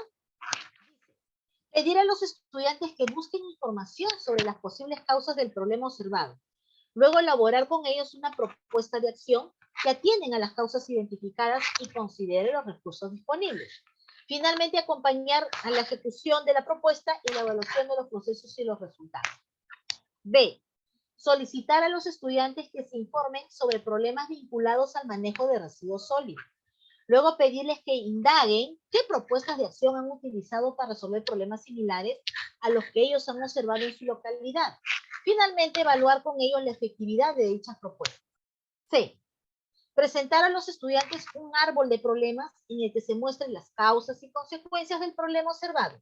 Pedir a los estudiantes que busquen información sobre las posibles causas del problema observado. Luego elaborar con ellos una propuesta de acción que atienden a las causas identificadas y considere los recursos disponibles. Finalmente, acompañar a la ejecución de la propuesta y la evaluación de los procesos y los resultados. B. Solicitar a los estudiantes que se informen sobre problemas vinculados al manejo de residuos sólidos. Luego pedirles que indaguen qué propuestas de acción han utilizado para resolver problemas similares a los que ellos han observado en su localidad. Finalmente, evaluar con ellos la efectividad de dichas propuestas. C. Presentar a los estudiantes un árbol de problemas en el que se muestren las causas y consecuencias del problema observado.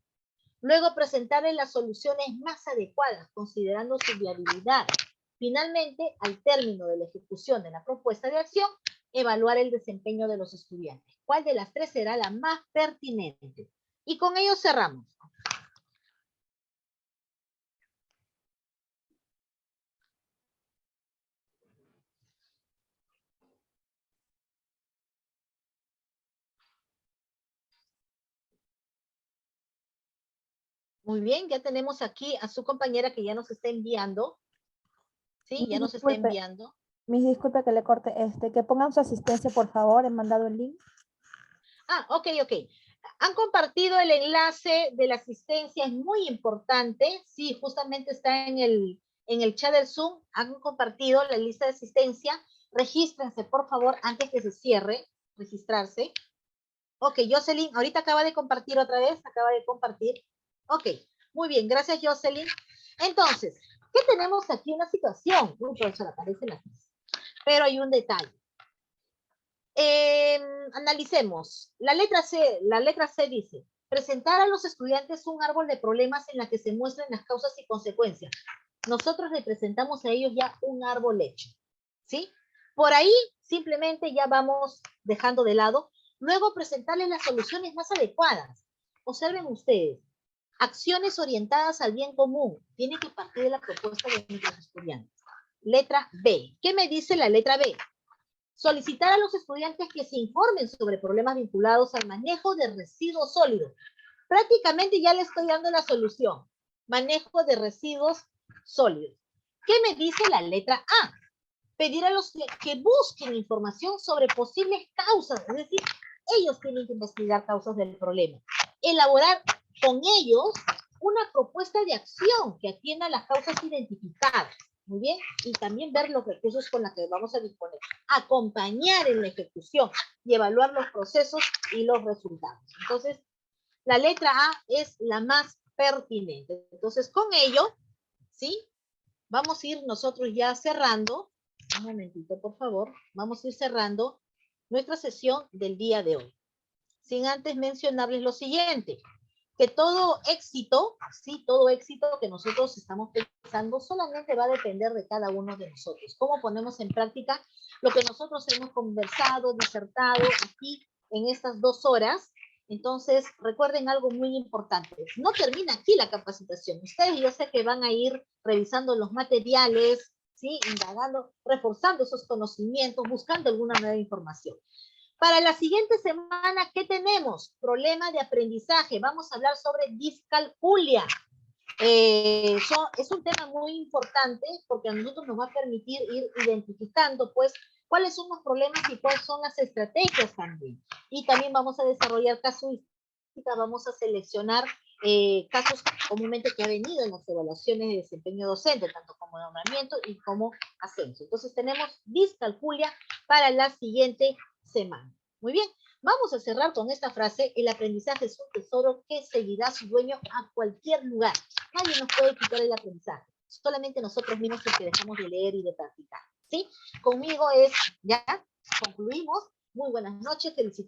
Luego, presentarles las soluciones más adecuadas, considerando su viabilidad. Finalmente, al término de la ejecución de la propuesta de acción, evaluar el desempeño de los estudiantes. ¿Cuál de las tres será la más pertinente? Y con ello cerramos. Muy bien, ya tenemos aquí a su compañera que ya nos está enviando. ¿Sí? Ya nos está enviando. Disculpe que le corte. Que pongan su asistencia, por favor. He mandado el link. Ah, ok. Han compartido el enlace de la asistencia, es muy importante. Sí, justamente está en el chat del Zoom. Han compartido la lista de asistencia. Regístrense, por favor, antes que se cierre. Registrarse. Ok, Jocelyn, ahorita acaba de compartir otra vez. Acaba de compartir. Ok, muy bien. Gracias, Jocelyn. Entonces, ¿qué tenemos aquí? Una situación. Uy, profesora, aparece la crisis. Pero hay un detalle. Analicemos. La letra C dice, presentar a los estudiantes un árbol de problemas en la que se muestren las causas y consecuencias. Nosotros le presentamos a ellos ya un árbol hecho, ¿sí? Por ahí simplemente ya vamos dejando de lado. Luego presentarles las soluciones más adecuadas. Observen ustedes, acciones orientadas al bien común. Tienen que partir de la propuesta de nuestros estudiantes. Letra B. ¿Qué me dice la letra B? Solicitar a los estudiantes que se informen sobre problemas vinculados al manejo de residuos sólidos. Prácticamente ya le estoy dando la solución. Manejo de residuos sólidos. ¿Qué me dice la letra A? Pedir a los que busquen información sobre posibles causas, es decir, ellos tienen que investigar causas del problema. Elaborar con ellos una propuesta de acción que atienda a las causas identificadas. Muy bien, y también ver los recursos con los que vamos a disponer. Acompañar en la ejecución y evaluar los procesos y los resultados. Entonces, la letra A es la más pertinente. Entonces, con ello, ¿sí? Vamos a ir nosotros ya cerrando. Un momentito, por favor. Vamos a ir cerrando nuestra sesión del día de hoy. Sin antes mencionarles lo siguiente. Que todo éxito, sí, todo éxito que nosotros estamos pensando solamente va a depender de cada uno de nosotros. Cómo ponemos en práctica lo que nosotros hemos conversado, disertado aquí en estas 2 horas. Entonces, recuerden algo muy importante. No termina aquí la capacitación. Ustedes yo sé que van a ir revisando los materiales, ¿sí? Indagando, reforzando esos conocimientos, buscando alguna nueva información. Para la siguiente semana, ¿qué tenemos? Problema de aprendizaje. Vamos a hablar sobre discalculia. Es un tema muy importante porque a nosotros nos va a permitir ir identificando, pues, cuáles son los problemas y cuáles son las estrategias también. Y también vamos a desarrollar casuística, vamos a seleccionar casos comúnmente que ha venido en las evaluaciones de desempeño docente, tanto como nombramiento y como ascenso. Entonces tenemos discalculia para la siguiente semana. Muy bien, vamos a cerrar con esta frase: el aprendizaje es un tesoro que seguirá su dueño a cualquier lugar. Nadie nos puede quitar el aprendizaje, solamente nosotros mismos que dejamos de leer y de practicar, ¿sí? Conmigo ya concluimos. Muy buenas noches, felicitaciones.